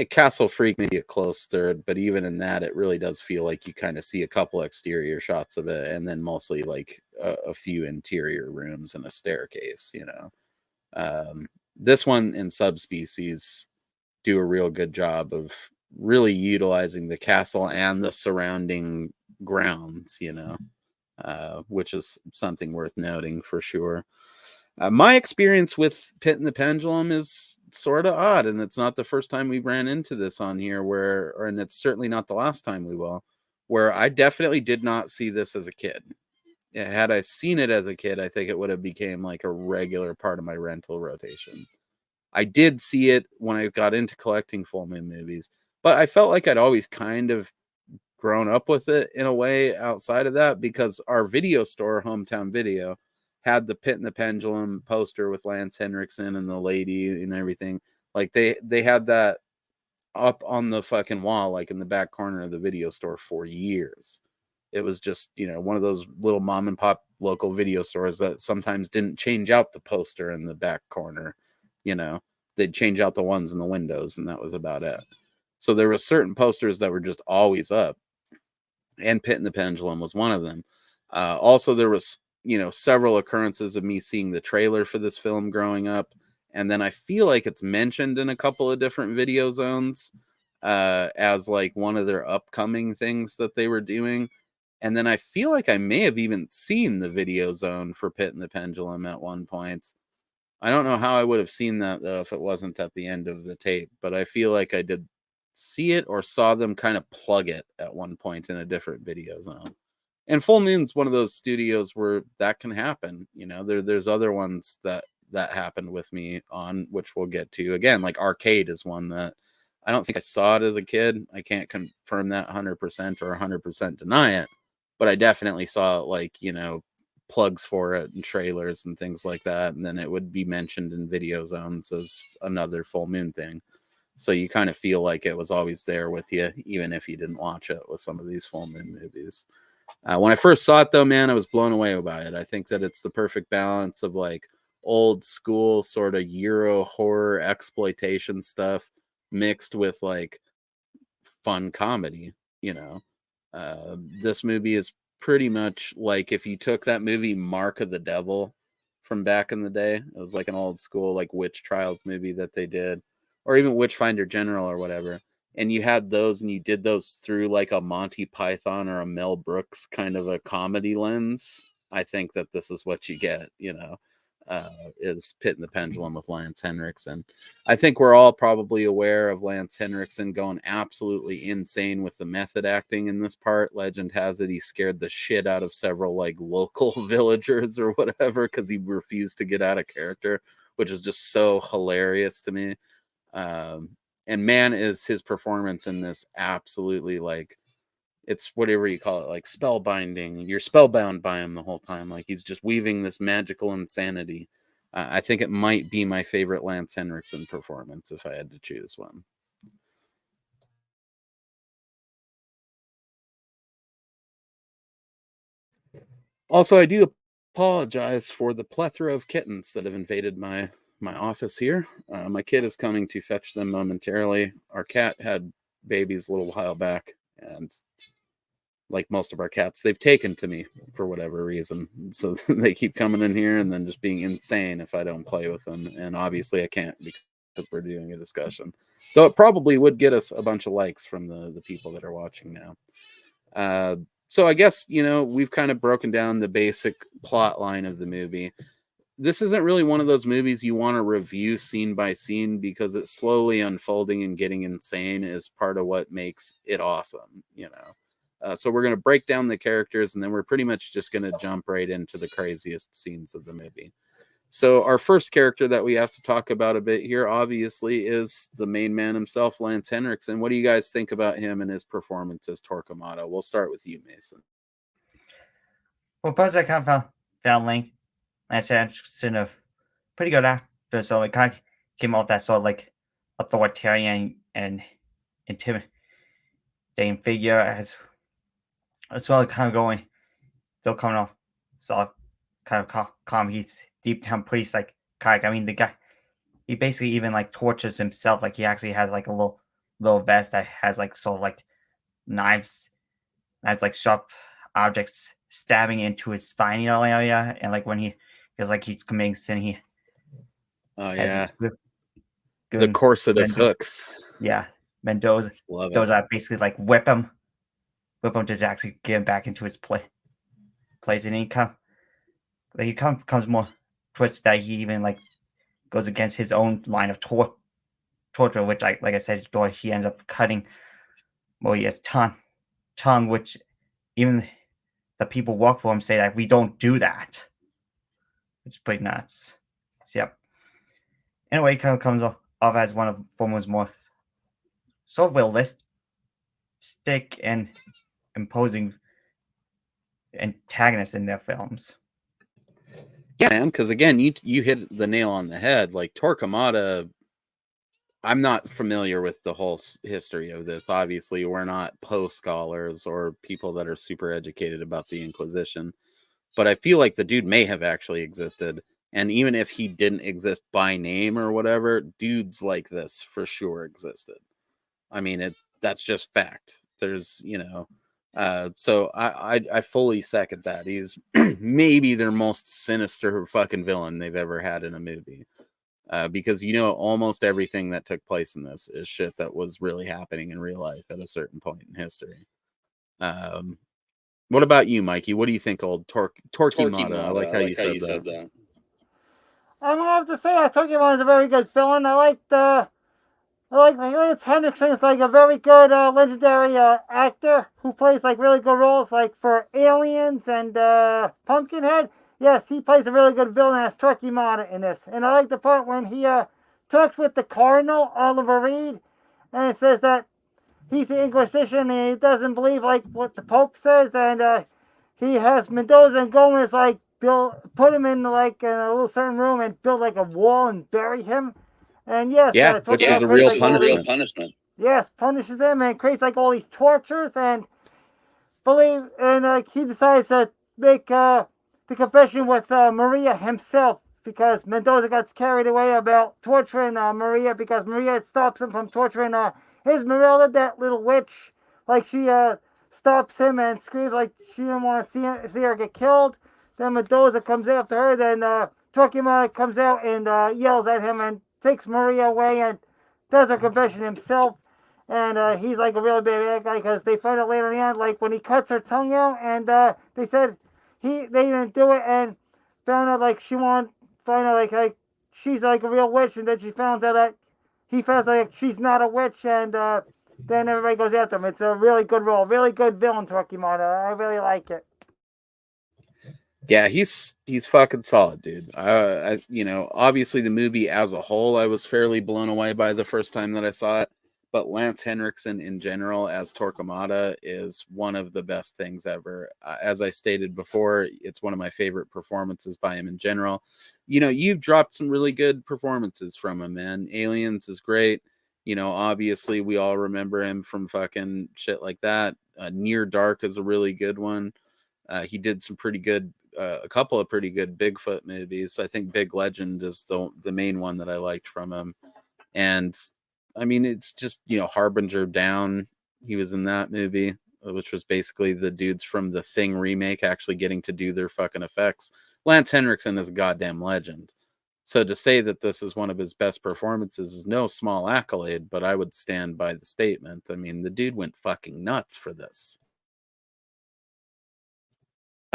Castle Freak may be a close third, but even in that, it really does feel like you kind of see a couple exterior shots of it, and then mostly like a few interior rooms and a staircase, you know. This one in Subspecies do a real good job of really utilizing the castle and the surrounding grounds, you know. Which is something worth noting for sure. My experience with Pit and the Pendulum is sort of odd, and it's not the first time we ran into this on here, and it's certainly not the last time we will, where I definitely did not see this as a kid. Had I seen it as a kid, I think it would have became like a regular part of my rental rotation. I did see it when I got into collecting Full Moon movies, but I felt like I'd always kind of grown up with it in a way outside of that, because our video store, Hometown Video, had the Pit and the Pendulum poster with Lance Henriksen and the lady and everything. Like they had that up on the fucking wall, like in the back corner of the video store for years. It was just, you know, one of those little mom and pop local video stores that sometimes didn't change out the poster in the back corner. You know, they'd change out the ones in the windows, and that was about it. So there were certain posters that were just always up, and Pit and the Pendulum was one of them. Also, there was, you know, several occurrences of me seeing the trailer for this film growing up, and then I feel like it's mentioned in a couple of different video zones as like one of their upcoming things that they were doing. And then I feel like I may have even seen the video zone for Pit and the Pendulum at one point. I don't know how I would have seen that, though, if it wasn't at the end of the tape, but I feel like I did see it or saw them kind of plug it at one point in a different video zone. And Full Moon's one of those studios where that can happen. You know, there's other ones that happened with me on, which we'll get to. Again, like Arcade is one that I don't think I saw it as a kid. I can't confirm that 100% or 100% deny it, but I definitely saw, like, you know, plugs for it and trailers and things like that, and then it would be mentioned in video zones as another Full Moon thing. So you kind of feel like it was always there with you, even if you didn't watch it with some of these Full Moon movies. When I first saw it, though, man, I was blown away by it. I think that it's the perfect balance of like old school sort of Euro horror exploitation stuff mixed with like fun comedy. You know, this movie is pretty much like if you took that movie Mark of the Devil from back in the day. It was like an old school like witch trials movie that they did, or even Witchfinder General or whatever, and you had those and you did those through like a Monty Python or a Mel Brooks kind of a comedy lens, I think that this is what you get, is Pit and the Pendulum with Lance Henriksen. I think we're all probably aware of Lance Henriksen going absolutely insane with the method acting in this part. Legend has it he scared the shit out of several like local villagers or whatever because he refused to get out of character, which is just so hilarious to me. And man, is his performance in this absolutely like, it's whatever you call it, like spellbinding. You're spellbound by him the whole time. Like he's just weaving this magical insanity. I think it might be my favorite Lance Henriksen performance if I had to choose one. Also, I do apologize for the plethora of kittens that have invaded my office here. My kid is coming to fetch them momentarily. Our cat had babies a little while back, and like most of our cats, they've taken to me for whatever reason. So they keep coming in here and then just being insane if I don't play with them. And obviously I can't because we're doing a discussion. So it probably would get us a bunch of likes from the people that are watching now. So I guess, we've kind of broken down the basic plot line of the movie. This isn't really one of those movies you want to review scene by scene because it's slowly unfolding and getting insane is part of what makes it awesome, So we're going to break down the characters and then we're pretty much just going to jump right into the craziest scenes of the movie. So our first character that we have to talk about a bit here, obviously, is the main man himself, Lance Henriksen. What do you guys think about him and his performance as Torquemada? We'll start with you, Mason. Well, first I kind of found Lance Henriksen a pretty good actor, so it kind of came off that sort of like authoritarian and intimidating figure as well, kind of going, still coming off soft, kind of calm. He's deep down pretty psychotic. I mean, the guy, he basically even like tortures himself. Like he actually has like a little vest that has like sort of like knives, like sharp objects stabbing into his spinal area. And like when he feels like he's committing sin, he has his the corset of hooks. Yeah, Mendoza. Those are basically like whip him to actually get him back into his place. And he comes more twisted that he even like goes against his own line of torture, which like I said, he ends up cutting Maria's tongue, which even the people work for him say that we don't do that, which is pretty nuts. So, yep. Anyway, it kind of comes off as one of Fulmer's more sort of realistic and imposing antagonists in their films. Yeah, man, because again, you hit the nail on the head. Like Torquemada, I'm not familiar with the whole history of this. Obviously, we're not Poe scholars or people that are super educated about the Inquisition, but I feel like the dude may have actually existed. And even if he didn't exist by name or whatever, dudes like this for sure existed. I mean, that's just fact. There's, so I fully second that. He's maybe their most sinister fucking villain they've ever had in a movie. Because almost everything that took place in this is shit that was really happening in real life at a certain point in history. What about you, Mikey? What do you think, old Torquemada? I like how you said that. I'm gonna have to say Torquemada is a very good villain. I like Lance Henriksen is like a very good legendary actor who plays like really good roles like for Aliens and Pumpkinhead. Yes, he plays a really good villain as Torquemada in this. And I like the part when he talks with the Cardinal, Oliver Reed, and it says that he's the Inquisition and he doesn't believe like what the Pope says, and he has Mendoza and Gomez like put him in like in a little certain room and build like a wall and bury him. And yes, which is a real punishment. Yes, punishes him and creates like all these tortures and he decides to make the confession with Maria himself because Mendoza got carried away about torturing Maria because Maria stops him from torturing Esmeralda, that little witch. Like she stops him and screams like she didn't want to see her get killed. Then Mendoza comes after her. Then Torquemada comes out and yells at him and takes Maria away and does her confession himself. And he's like a really bad guy because they find out later in the end, like when he cuts her tongue out, and they said they didn't do it, and found out like find out like she's like a real witch, and then she found out that he found out like she's not a witch, and then everybody goes after him. It's a really good role, really good villain, Torquemada. I really like it. Yeah, he's fucking solid, dude. Obviously the movie as a whole, I was fairly blown away by the first time that I saw it. But Lance Henriksen in general as Torquemada is one of the best things ever. As I stated before, it's one of my favorite performances by him in general. You've dropped some really good performances from him, man. Aliens is great. Obviously we all remember him from fucking shit like that. Near Dark is a really good one. He did some pretty good, a couple of pretty good Bigfoot movies. I think Big Legend is the main one that I liked from him. And I mean, it's just, Harbinger Down. He was in that movie, which was basically the dudes from the Thing remake actually getting to do their fucking effects. Lance Henriksen is a goddamn legend. So to say that this is one of his best performances is no small accolade, but I would stand by the statement. I mean, the dude went fucking nuts for this.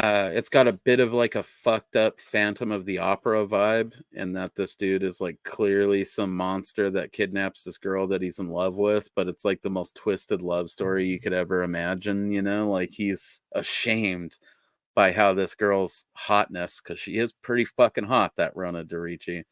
It's got a bit of like a fucked up Phantom of the Opera vibe, and that this dude is like clearly some monster that kidnaps this girl that he's in love with, but it's like the most twisted love story you could ever imagine, like he's ashamed by how this girl's hotness, because she is pretty fucking hot, that Rona DeRicci.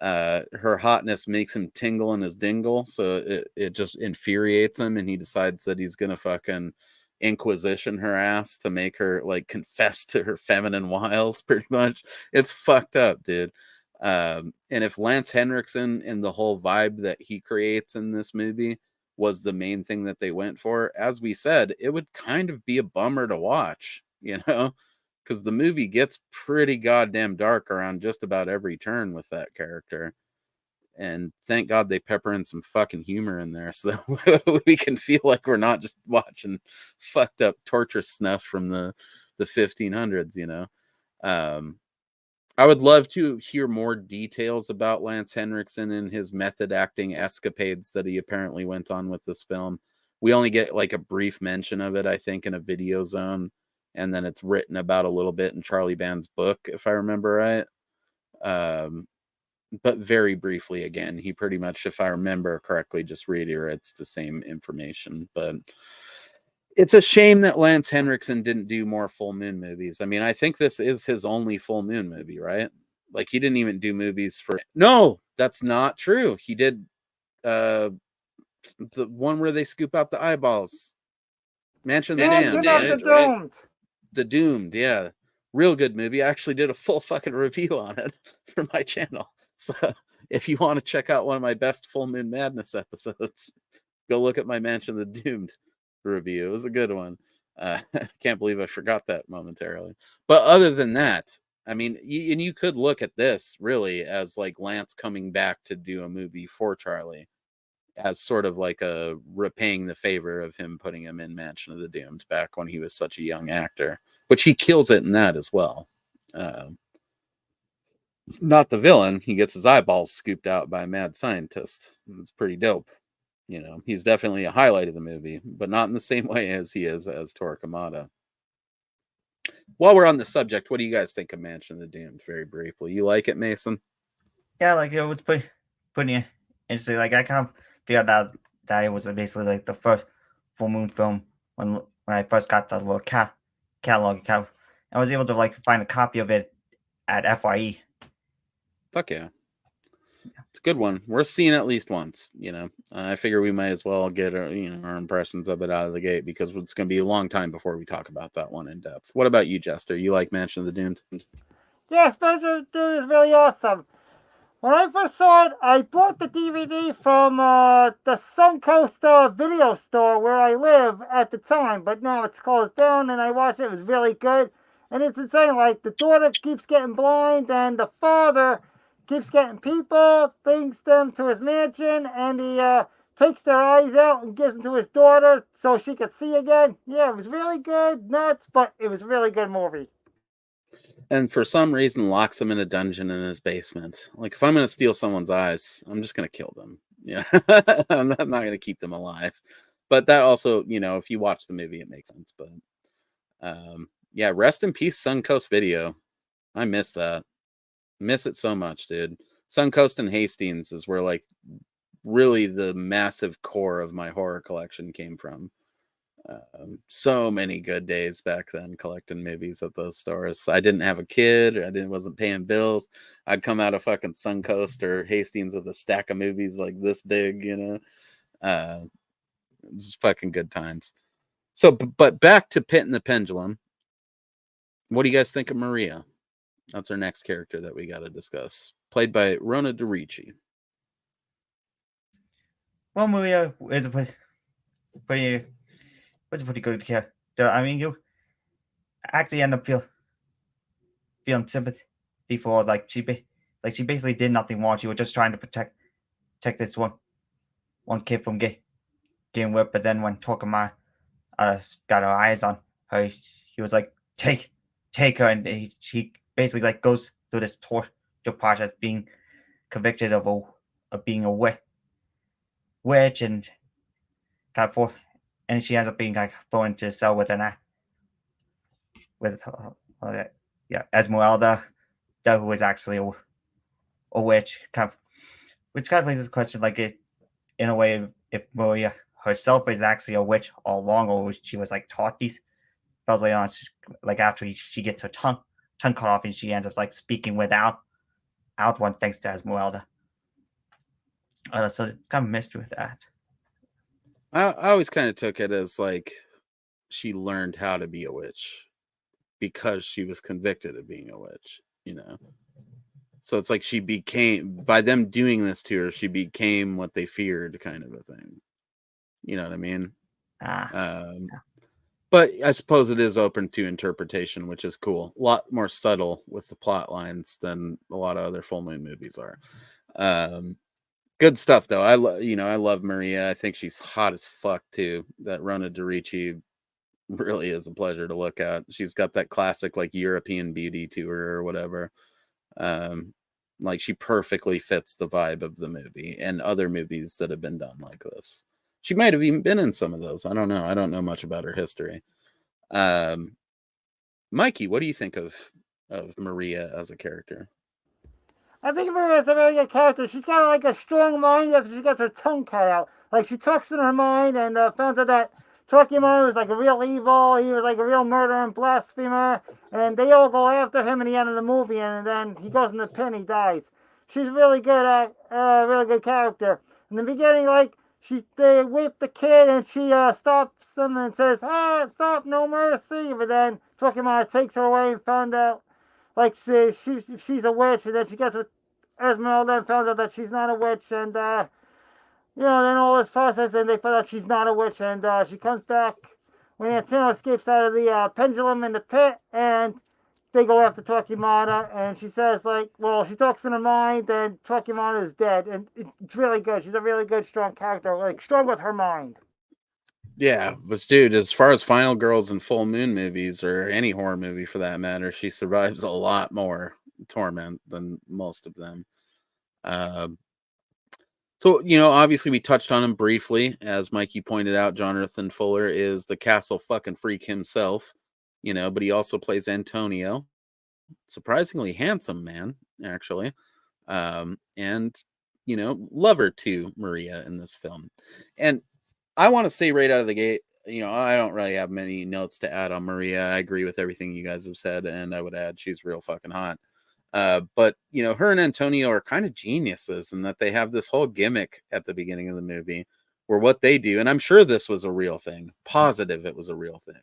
Her hotness makes him tingle in his dingle, so it just infuriates him, and he decides that he's gonna fucking Inquisition her ass to make her like confess to her feminine wiles, pretty much. It's fucked up, dude. And if Lance Henriksen and the whole vibe that he creates in this movie was the main thing that they went for, as we said, it would kind of be a bummer to watch, because the movie gets pretty goddamn dark around just about every turn with that character. And thank God they pepper in some fucking humor in there so that we can feel like we're not just watching fucked up torture snuff from the 1500s, I would love to hear more details about Lance Henriksen and his method acting escapades that he apparently went on with this film. We only get like a brief mention of it, I think, in a Video Zone, and then it's written about a little bit in Charlie Band's book, if I remember right. But very briefly, again, he pretty much, if I remember correctly, just reiterates the same information. But it's a shame that Lance Henriksen didn't do more full moon movies. I mean, I think this is his only full moon movie, right? Like, he didn't even do movies for... No, that's not true. He did the one where they scoop out the eyeballs. Mansion of the Damned, right? The Doomed, yeah. Real good movie. I actually did a full fucking review on it for my channel. So if you want to check out one of my best Full Moon Madness episodes, go look at my Mansion of the Doomed review. It was a good one. Can't believe I forgot that momentarily. But other than that, I mean, you could look at this really as like Lance coming back to do a movie for Charlie, as sort of like a repaying the favor of him putting him in Mansion of the Doomed back when he was such a young actor, which he kills it in that as well. Not the villain. He gets his eyeballs scooped out by a mad scientist. It's pretty dope. He's definitely a highlight of the movie, but not in the same way as he is as Torquemada. While we're on the subject, what do you guys think of Mansion of the Doomed? Very briefly. You like it, Mason? Yeah, like it was pretty interesting. Like I kind of figured out that it was basically like the first full moon film when I first got the little catalog. I was able to like find a copy of it at FYE. Fuck yeah. It's a good one. We're seeing it at least once, I figure we might as well get our impressions of it out of the gate, because it's going to be a long time before we talk about that one in depth. What about you, Jester? You like Mansion of the Doomed? Yes, Mansion of the Doomed is really awesome. When I first saw it, I bought the DVD from the Suncoast video store where I live at the time, but now it's closed down, and I watched it. It was really good. And it's insane, like, the daughter keeps getting blind, and the father keeps getting people, brings them to his mansion, and he takes their eyes out and gives them to his daughter so she could see again. Yeah, it was really good, nuts, but it was a really good movie. And for some reason locks him in a dungeon in his basement. Like, if I'm going to steal someone's eyes, I'm just going to kill them. Yeah, I'm not going to keep them alive. But that also, if you watch the movie, it makes sense. But yeah, rest in peace, Suncoast Video. I miss that. Miss it so much, dude. Suncoast and Hastings is where like really the massive core of my horror collection came from. So many good days back then collecting movies at those stores. I didn't have a kid, or wasn't paying bills. I'd come out of fucking Suncoast or Hastings with a stack of movies like this big, it's fucking good times. So, but back to Pit and the Pendulum. What do you guys think of Maria? That's our next character that we got to discuss, played by Rona DeRicci. Well, Maria is a pretty good character. I mean, you actually end up feeling sympathy for like she basically did nothing wrong. She was just trying to protect this one kid from getting whipped. But then when Torquemada got her eyes on her, he was like, take her, and she basically like goes through this torture process, being convicted of being a witch, and and she ends up being like thrown into a cell with Esmeralda, who is actually a witch. Which kind of brings the question, like, in a way, if Maria herself is actually a witch all along, or she was like taught these spells later on, like after she gets her tongue cut off, and she ends up like speaking without one, thanks to Esmeralda. So it's kind of a mystery with that. I always kind of took it as like she learned how to be a witch because she was convicted of being a witch, So it's like she became, by them doing this to her, she became what they feared, kind of a thing. You know what I mean? Yeah. But I suppose it is open to interpretation, which is cool. A lot more subtle with the plot lines than a lot of other full moon movies are. Good stuff though. I love Maria. I think she's hot as fuck too. That Rona DeRicci really is a pleasure to look at. She's got that classic like European beauty to her or whatever. Like she perfectly fits the vibe of the movie and other movies that have been done like this. She might have even been in some of those. I don't know. I don't know much about her history. Mikey, what do you think of Maria as a character? I think Maria's a very good character. She's got like a strong mind after she gets her tongue cut out. Like she talks in her mind and found out that Torquemada was like a real evil. He was like a real murderer and blasphemer. And they all go after him in the end of the movie. And then he goes in the pit and he dies. She's really good at really good character. In the beginning, like they whip the kid and she stops them and says, "Ah, stop, no mercy." But then Torquemada takes her away and found out like she's a witch, and then she gets with Esmeralda and found out that she's not a witch, and then all this process, and they find out she's not a witch, and she comes back when Antino escapes out of the pendulum in the pit, and they go after Torquemada, and she says like, well, she talks in her mind, and Torquemada is dead, and it's really good. She's a really good, strong character, like strong with her mind. Yeah, but dude, as far as final girls in full moon movies or any horror movie for that matter, she survives a lot more torment than most of them. So, obviously we touched on him briefly. As Mikey pointed out, Jonathan Fuller is the castle fucking freak himself, but he also plays Antonio. Surprisingly handsome man, actually. And, lover to Maria in this film. And I want to say right out of the gate, I don't really have many notes to add on Maria. I agree with everything you guys have said, and I would add she's real fucking hot. But, her and Antonio are kind of geniuses in that they have this whole gimmick at the beginning of the movie where what they do, and I'm sure this was a real thing, positive it was a real thing,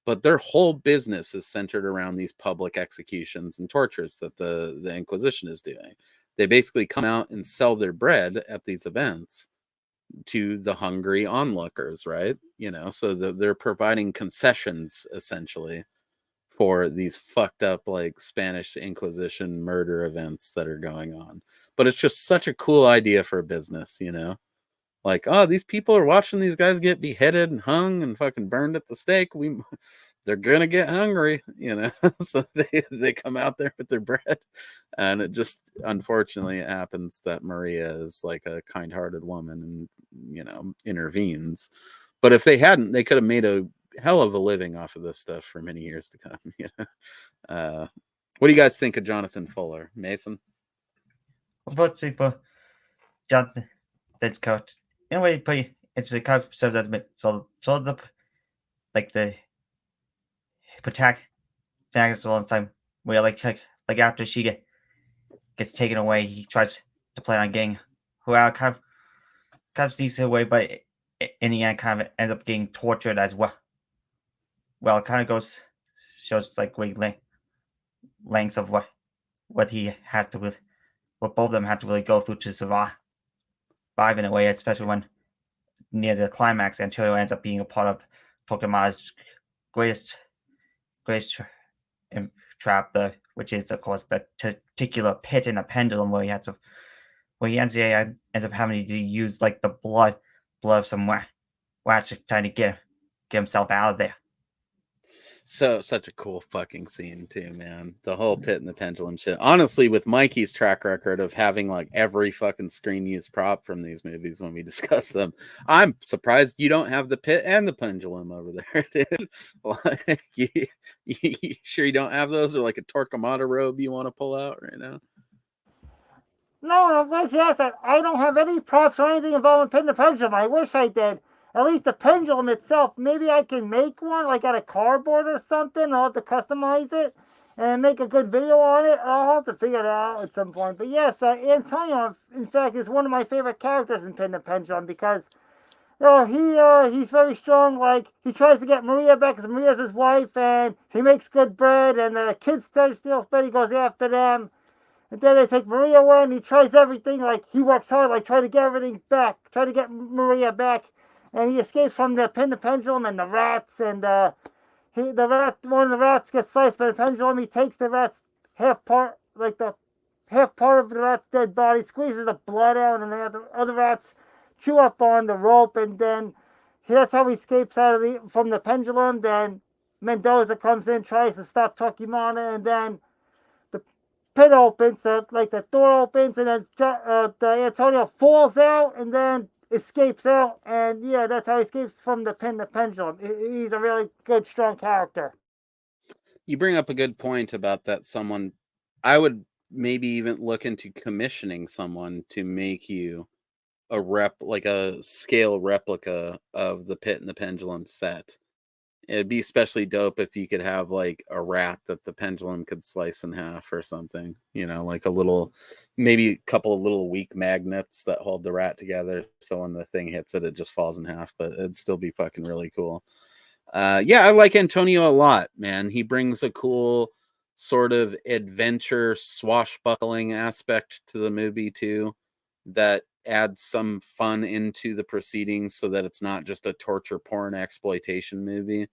but their whole business is centered around these public executions and tortures that the Inquisition is doing. They basically come out and sell their bread at these events to the hungry onlookers, right? So they're providing concessions essentially for these fucked up like Spanish Inquisition murder events that are going on. But it's just such a cool idea for a business, like, oh, these people are watching these guys get beheaded and hung and fucking burned at the stake. they're gonna get hungry, so they come out there with their bread, and it just unfortunately it happens that Maria is like a kind-hearted woman and intervenes. But if they hadn't, they could have made a hell of a living off of this stuff for many years to come. What do you guys think of Jonathan Fuller, Mason? But Jonathan, that's correct. In a way, pretty interesting. Kind of serves as a bit so the protagonist a long time where like after she gets taken away, he tries to play on getting her out, kind of sneaks her away, but in the end, kind of ends up getting tortured as well. Well, it kind of shows like great lengths of what he has to what both of them have to really go through to survive in a way, especially when near the climax, Antonio ends up being a part of Torquemada's greatest trap, which is of course the particular pit in a pendulum where he ends up having to use like the blood of some rats trying to get himself out of there. So such a cool fucking scene too, man. The whole pit and the pendulum shit. Honestly, with Mikey's track record of having like every fucking screen use prop from these movies when we discuss them, I'm surprised you don't have the pit and the pendulum over there, dude. Like, you sure you don't have those, or like a Torquemada robe you want to pull out right now? No, I'm glad you asked that. I don't have any props or anything involving pit and the pendulum. I wish I did. At least the pendulum itself, maybe I can make one, like out of cardboard or something. I'll have to customize it and make a good video on it. I'll have to figure it out at some point. But yes, Antonio, in fact, is one of my favorite characters in Pit and the Pendulum because he's very strong. Like, he tries to get Maria back because Maria's his wife, and he makes good bread, and the kids steals bread, he goes after them. And then they take Maria away, and he tries everything. Like, he works hard, like, trying to get everything back, try to get Maria back. And he escapes from the pin, the pendulum, and the rats. And one of the rats gets sliced by the pendulum. He takes the rat's half part of the rat's dead body, squeezes the blood out, and the other rats chew up on the rope. And then that's how he escapes from the pendulum. Then Mendoza comes in, tries to stop Torquemada, and then the pit opens, the door opens, and then Antonio falls out, and then escapes out, and yeah, that's how he escapes from the pendulum. He's a really good, strong character. You bring up a good point about that. I would maybe even look into commissioning someone to make you a scale replica of the Pit and the Pendulum set. It'd be especially dope if you could have like a rat that the pendulum could slice in half or something, like maybe a couple of little weak magnets that hold the rat together. So when the thing hits it just falls in half, but it'd still be fucking really cool. Yeah, I like Antonio a lot, man. He brings a cool sort of adventure swashbuckling aspect to the movie too, that adds some fun into the proceedings so that it's not just a torture porn exploitation movie.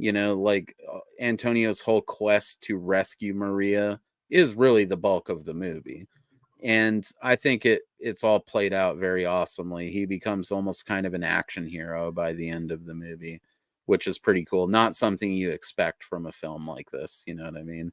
Like Antonio's whole quest to rescue Maria is really the bulk of the movie. And I think it's all played out very awesomely. He becomes almost kind of an action hero by the end of the movie, which is pretty cool. Not something you expect from a film like this. You know what I mean?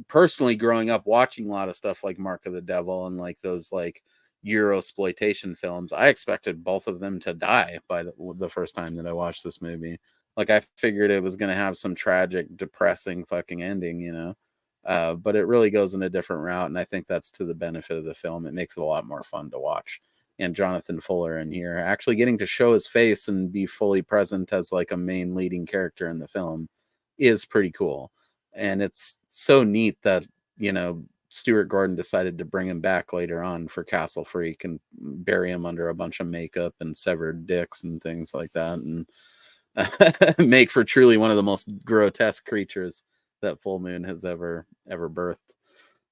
Personally, growing up watching a lot of stuff like Mark of the Devil and like those like Euro-exploitation films, I expected both of them to die by the first time that I watched this movie. Like, I figured it was going to have some tragic, depressing fucking ending, but it really goes in a different route, and I think that's to the benefit of the film. It makes it a lot more fun to watch. And Jonathan Fuller in here actually getting to show his face and be fully present as like a main leading character in the film is pretty cool. And it's so neat that, Stuart Gordon decided to bring him back later on for Castle Freak and bury him under a bunch of makeup and severed dicks and things like that, and make for truly one of the most grotesque creatures that Full Moon has ever birthed.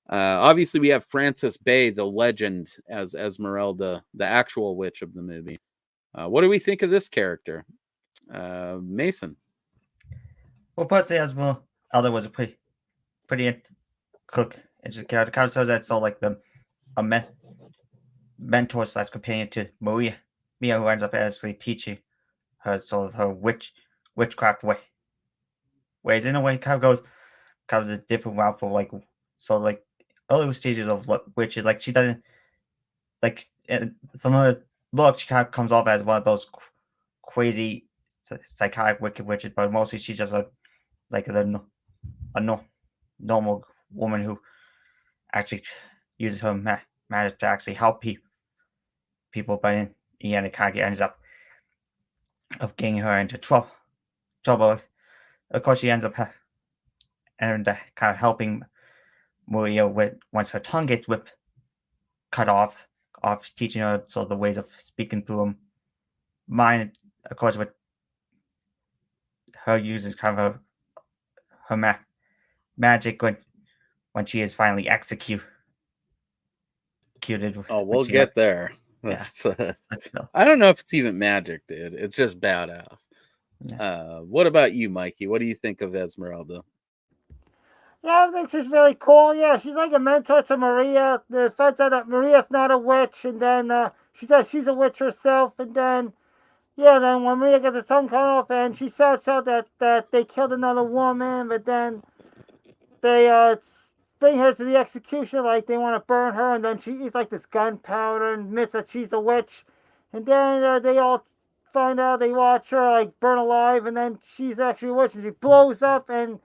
Obviously, we have Frances Bay, the legend, as Esmeralda, the actual witch of the movie. What do we think of this character, Mason? Well, personally, Esmeralda was a pretty cook. It's a character. Kind of shows that like a mentor / companion to Maria, who ends up actually teaching her her witchcraft ways. In a way, kind of a different route for like early stages of witches. Like she doesn't from her look, she kind of comes off as one of those crazy psychotic wicked witches, but mostly she's just a normal woman who actually uses her magic to actually help people, but in the end, it kind of ends up getting her into trouble. Of course, she ends up kind of helping Maria once her tongue gets cut off, teaching her the ways of speaking through her mind. Of course, with her using kind of her magic when she is finally executed. Oh, we'll get there. Yeah. I don't know if it's even magic, dude. It's just badass. Yeah. What about you, Mikey? What do you think of Esmeralda? Yeah, I think she's really cool. Yeah, she's like a mentor to Maria. The fact that Maria's not a witch, and then she says she's a witch herself, and then then when Maria gets her tongue cut off, and she shouts out that they killed another woman, but then they bring her to the execution, like they want to burn her, and then she eats like this gunpowder and admits that she's a witch, and then they all find out, they watch her like burn alive, and then she's actually a witch, and she blows up and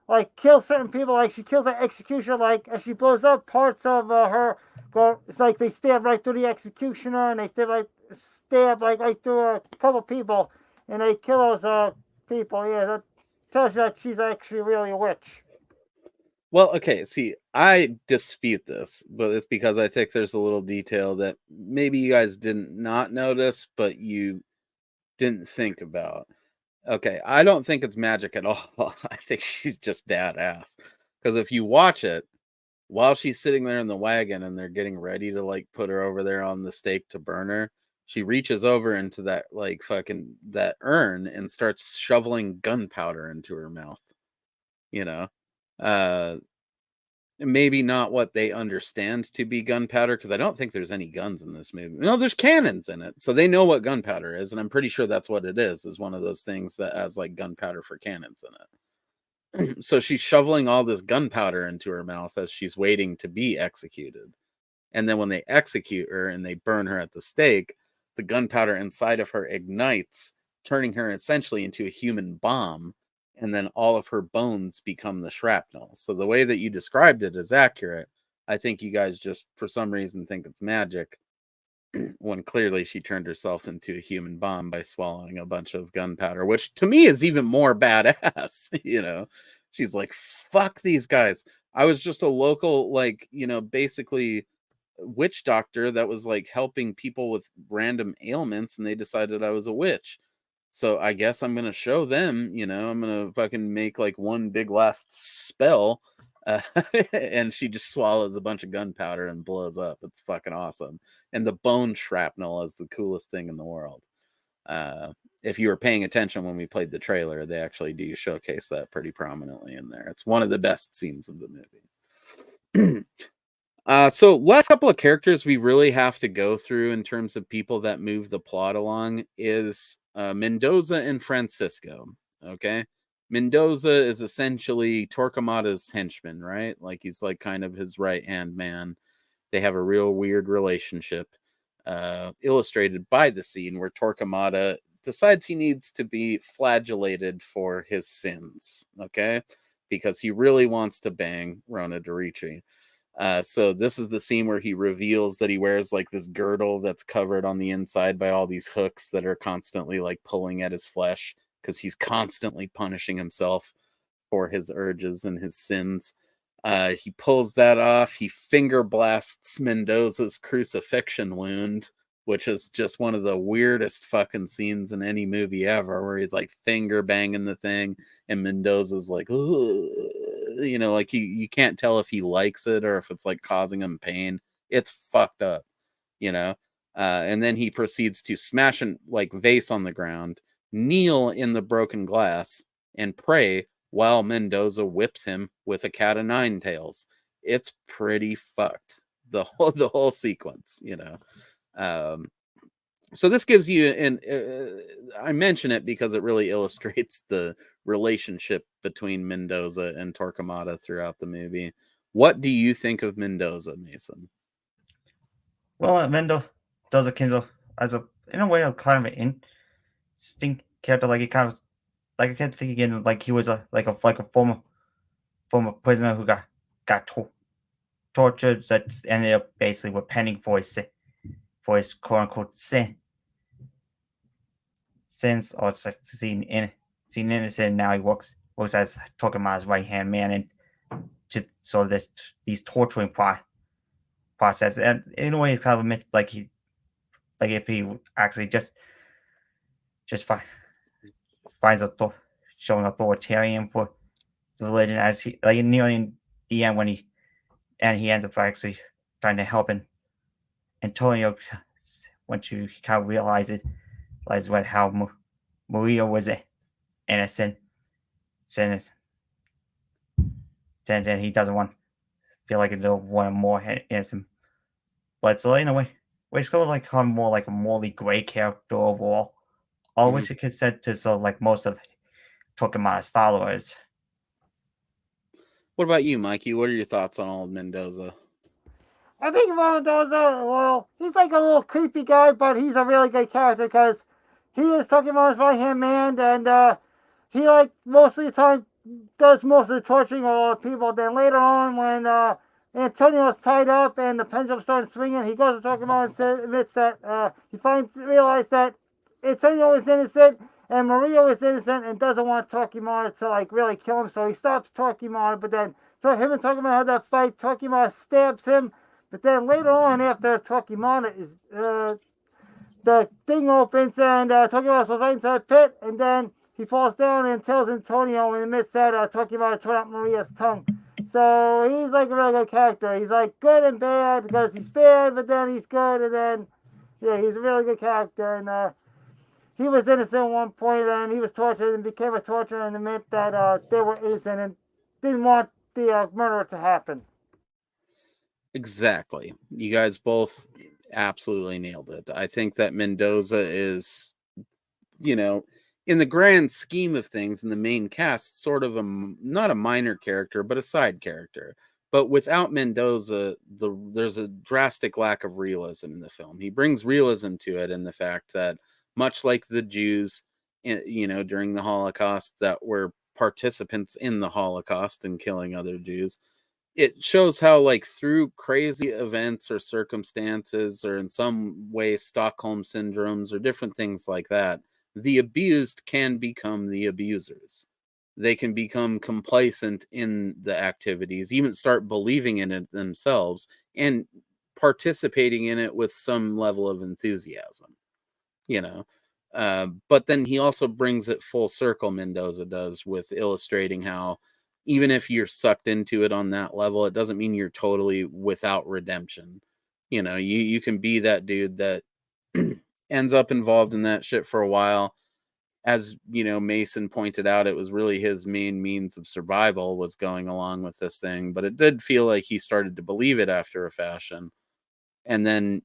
like kills certain people. Like she kills the executioner. Like as she blows up, parts of her go. It's like they stab right through the executioner, and they stab like right through a couple people, and they kill those people. Yeah, that tells you that she's actually really a witch. Well, okay, see, I dispute this, but it's because I think there's a little detail that maybe you guys didn't not notice, but you didn't think about. Okay, I don't think it's magic at all. I think she's just badass. Because if you watch it, while she's sitting there in the wagon and they're getting ready to like put her over there on the stake to burn her, she reaches over into that like fucking that urn and starts shoveling gunpowder into her mouth. You know? Maybe not what they understand to be gunpowder, because I don't think there's any guns in this movie. No, there's cannons in it, so they know what gunpowder is, and I'm pretty sure that's what it is one of those things that has like gunpowder for cannons in it. So she's shoveling all this gunpowder into her mouth as she's waiting to be executed. And then when they execute her and they burn her at the stake, the gunpowder inside of her ignites, turning her essentially into a human bomb. And then all of her bones become the shrapnel. So the way that you described it is accurate. I think you guys just, for some reason, think it's magic, when clearly she turned herself into a human bomb by swallowing a bunch of gunpowder, which to me is even more badass. You know, she's like, fuck these guys. I was just a local, like, you know, basically witch doctor that was like helping people with random ailments, and they decided I was a witch. So I guess I'm going to show them, you know, I'm going to fucking make like one big last spell. And she just swallows a bunch of gunpowder and blows up. It's fucking awesome. And the bone shrapnel is the coolest thing in the world. If you were paying attention when we played the trailer, they actually do showcase that pretty prominently in there. It's one of the best scenes of the movie. So last couple of characters we really have to go through in terms of people that move the plot along is Mendoza and Francisco. Okay, Mendoza is essentially Torquemada's henchman, right? Like he's like kind of his right hand man. They have a real weird relationship, illustrated by the scene where Torquemada decides he needs to be flagellated for his sins. Okay, because he really wants to bang Rona Dorici. So this is the scene where he reveals that he wears like this girdle that's covered on the inside by all these hooks that are constantly like pulling at his flesh, because he's constantly punishing himself for his urges and his sins. He pulls that off. He finger blasts Mendoza's crucifixion wound, which is just one of the weirdest fucking scenes in any movie ever, where he's like finger banging the thing and Mendoza's like, ugh. You know, like you can't tell if he likes it or if it's like causing him pain. It's fucked up, you know. And then he proceeds to smash and like vase on the ground, kneel in the broken glass, and pray while Mendoza whips him with a cat of nine tails. It's pretty fucked. The whole sequence, you know. So this gives you, and I mention it because it really illustrates the relationship between Mendoza and Torquemada throughout the movie. What do you think of Mendoza, Mason? Well, Mendoza came to as a in a way a kind of an interesting character. Like he kind of like I kept thinking like he was a former prisoner who got tortured that ended up basically repenting for his quote unquote sins or seen innocent. Now he works as Torquemada's right hand man and so these torturing process, and in a way it's kind of like if he actually just finds showing authoritarian for the religion as he like nearly in the end when he ends up actually trying to help Antonio once you kind of realize how Maria was innocent, then he doesn't want feel like he'll want more innocent. But so in a way, it's kind of like more like a morally gray character overall. All which it could said to so like most of Torquemada's followers. What about you, Mikey? What are your thoughts on old Mendoza? I think Mendoza, well, he's like a little creepy guy, but he's a really good character because he is Torquemada's right-hand man, and he, like, most of the time does most of the torturing of people. Then later on, when Antonio's tied up and the pendulum starts swinging, he goes to Torquemada and admits that he realized that Antonio is innocent and Maria was innocent and doesn't want Torquemada to, like, really kill him, so he stops Torquemada, but then so him and Torquemada have that fight. Torquemada stabs him, but then later on, after Torquemada is the thing opens and Torquemada falls right into the pit, and then he falls down and tells Antonio and admits that Torquemada tore out Maria's tongue. So he's like a really good character. He's like good and bad because he's bad, but then he's good, and then yeah, he's a really good character. And he was innocent at one point, and he was tortured and became a torturer and admit that they were innocent and didn't want the murder to happen. Exactly. You guys both absolutely nailed it. I think that Mendoza is, in the grand scheme of things, in the main cast, sort of not a minor character, but a side character. But without Mendoza, there's a drastic lack of realism in the film. He brings realism to it in the fact that, much like the Jews, during the Holocaust that were participants in the Holocaust and killing other Jews, it shows how, like, through crazy events or circumstances, or in some way Stockholm syndromes or different things like that, the abused can become the abusers. They can become complacent in the activities, even start believing in it themselves and participating in it with some level of enthusiasm, but then he also brings it full circle, Mendoza does, with illustrating how even if you're sucked into it on that level, it doesn't mean you're totally without redemption. You can be that dude that ends up involved in that shit for a while. As Mason pointed out, it was really his main means of survival was going along with this thing, but it did feel like he started to believe it after a fashion. And then,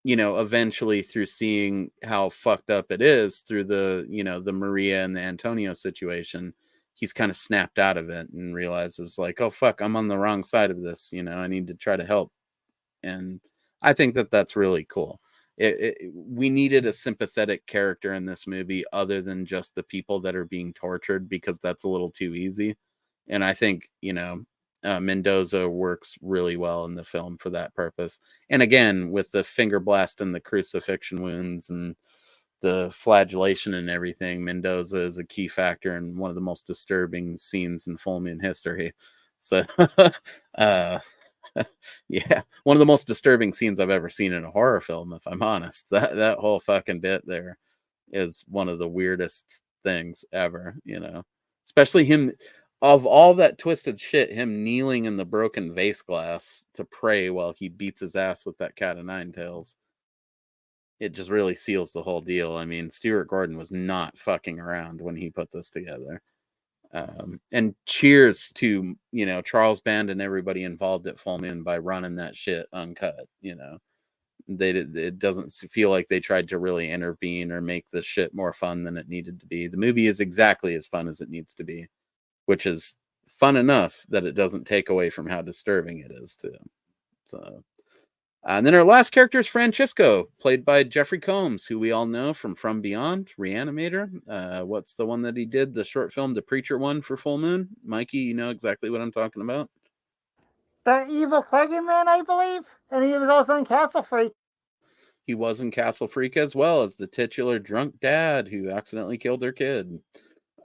eventually through seeing how fucked up it is through the, the Maria and the Antonio situation, he's kind of snapped out of it and realizes, like, oh fuck, I'm on the wrong side of this. I need to try to help. And I think that that's really cool. We needed a sympathetic character in this movie other than just the people that are being tortured, because that's a little too easy. And I think, Mendoza works really well in the film for that purpose. And again, with the finger blast and the crucifixion wounds and the flagellation and everything, Mendoza is a key factor in one of the most disturbing scenes in full moon history. So, yeah, one of the most disturbing scenes I've ever seen in a horror film, if I'm honest. That whole fucking bit there is one of the weirdest things ever, especially him, of all that twisted shit, him kneeling in the broken vase glass to pray while he beats his ass with that cat of nine tails. It just really seals the whole deal. I mean, Stuart Gordon was not fucking around when he put this together. And cheers to, Charles Band and everybody involved at Full Moon by running that shit uncut, It doesn't feel like they tried to really intervene or make the shit more fun than it needed to be. The movie is exactly as fun as it needs to be, which is fun enough that it doesn't take away from how disturbing it is too. So, and then our last character is Francisco, played by Jeffrey Combs, who we all know from Beyond, Reanimator. What's the one that he did? The short film, The Preacher one for Full Moon. Mikey, you know exactly what I'm talking about. The evil clergyman, I believe, and he was also in Castle Freak. He was in Castle Freak as well as the titular drunk dad who accidentally killed their kid.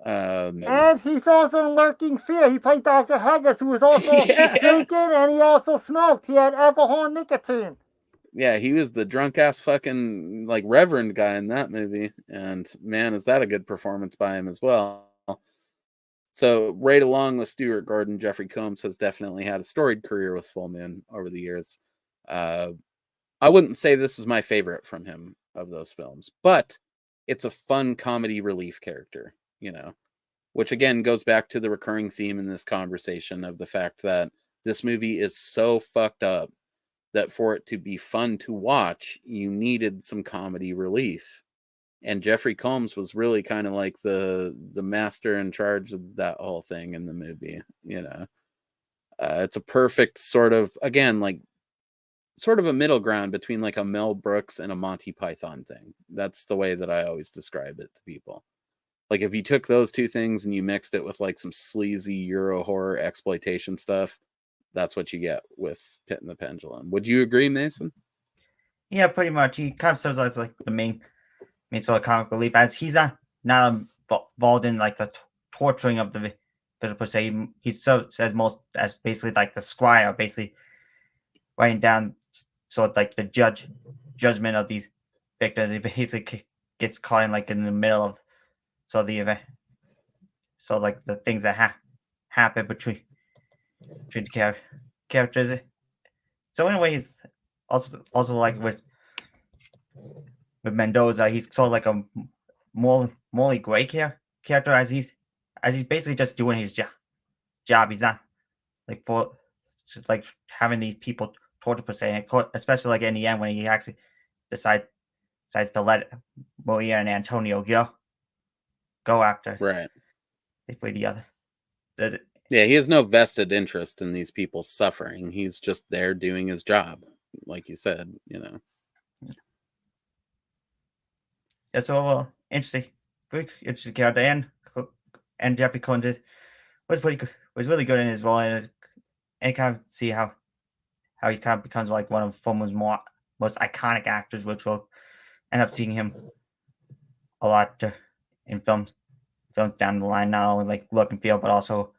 And he's also in Lurking Fear. He played Dr. Haggis, who was also drinking, and he also smoked. He had alcohol and nicotine. Yeah, he was the drunk ass fucking like reverend guy in that movie. And man, is that a good performance by him as well. So right along with Stuart Gordon, Jeffrey Combs has definitely had a storied career with Full Moon over the years. I wouldn't say this is my favorite from him of those films, but it's a fun comedy relief character, you know, which again goes back to the recurring theme in this conversation of the fact that this movie is so fucked up that for it to be fun to watch, you needed some comedy relief. And Jeffrey Combs was really kind of like the master in charge of that whole thing in the movie, you know. It's a perfect sort of, again, like sort of a middle ground between like a Mel Brooks and a Monty Python thing. That's the way that I always describe it to people. Like if you took those two things and you mixed it with like some sleazy Euro horror exploitation stuff, that's what you get with Pit and the Pendulum. Would you agree, Mason? Yeah, pretty much. He kind of serves as like the main sort of comic relief, as he's not involved in like the torturing of the victim per se. He serves as basically like the squire, basically writing down sort of like the judgment of these victims. He basically gets caught in like in the middle of the event, so like the things that happen between the characters. So in a way, he's also like with Mendoza, he's sort of like a morally gray character, as he's basically just doing his job. He's not like like having these people torture per se, especially like in the end when he actually decides to let Maria and Antonio go after the other. Yeah, he has no vested interest in these people suffering. He's just there doing his job, like you said, you know. It's all interesting, very interesting character, and Jeffrey Combs was pretty good, was really good in his role, and kind of see how he kind of becomes like one of Fullmoon's most iconic actors, which we'll end up seeing him a lot in films down the line, not only like Look and Feel, but also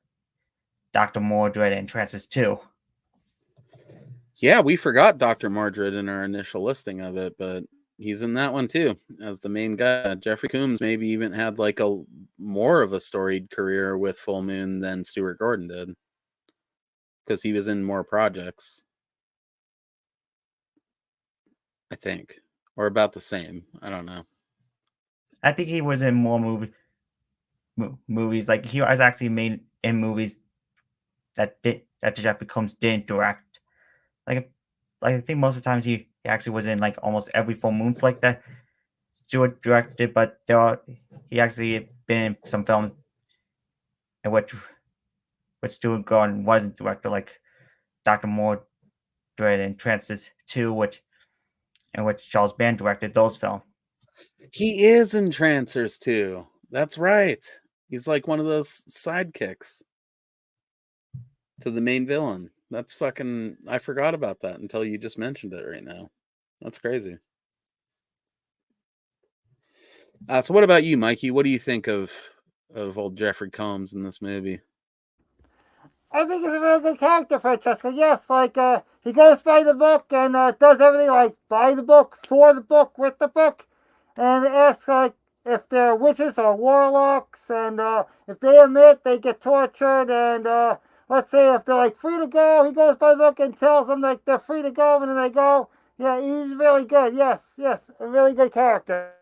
Dr. Mordred and Trances 2. Yeah, we forgot Dr. Mordred in our initial listing of it, but he's in that one too as the main guy. Jeffrey Combs maybe even had like a more of a storied career with Full Moon than Stuart Gordon did, because he was in more projects, I think, or about the same. I don't know. I think he was in more movies. Like he was actually made in movies that Jeffrey Combs didn't direct. Like I think most of the times he actually was in like almost every Full Moon flick that Stewart directed, but he actually been in some films in which Stuart Gordon wasn't director, like Dr. Mordred and Trances 2, in which Charles Band directed those films. He is in Trancers too. That's right. He's like one of those sidekicks to the main villain. That's fucking... I forgot about that until you just mentioned it right now. That's crazy. So what about you, Mikey? What do you think of old Jeffrey Combs in this movie? I think he's a really good character, Francesco. Yes, like he goes by the book and does everything like by the book, for the book, with the book, and asks like if they're witches or warlocks, and if they admit, they get tortured, and let's say if they're like free to go, he goes by the book and tells them like they're free to go, and then they go. Yeah, he's really good. Yes, a really good character.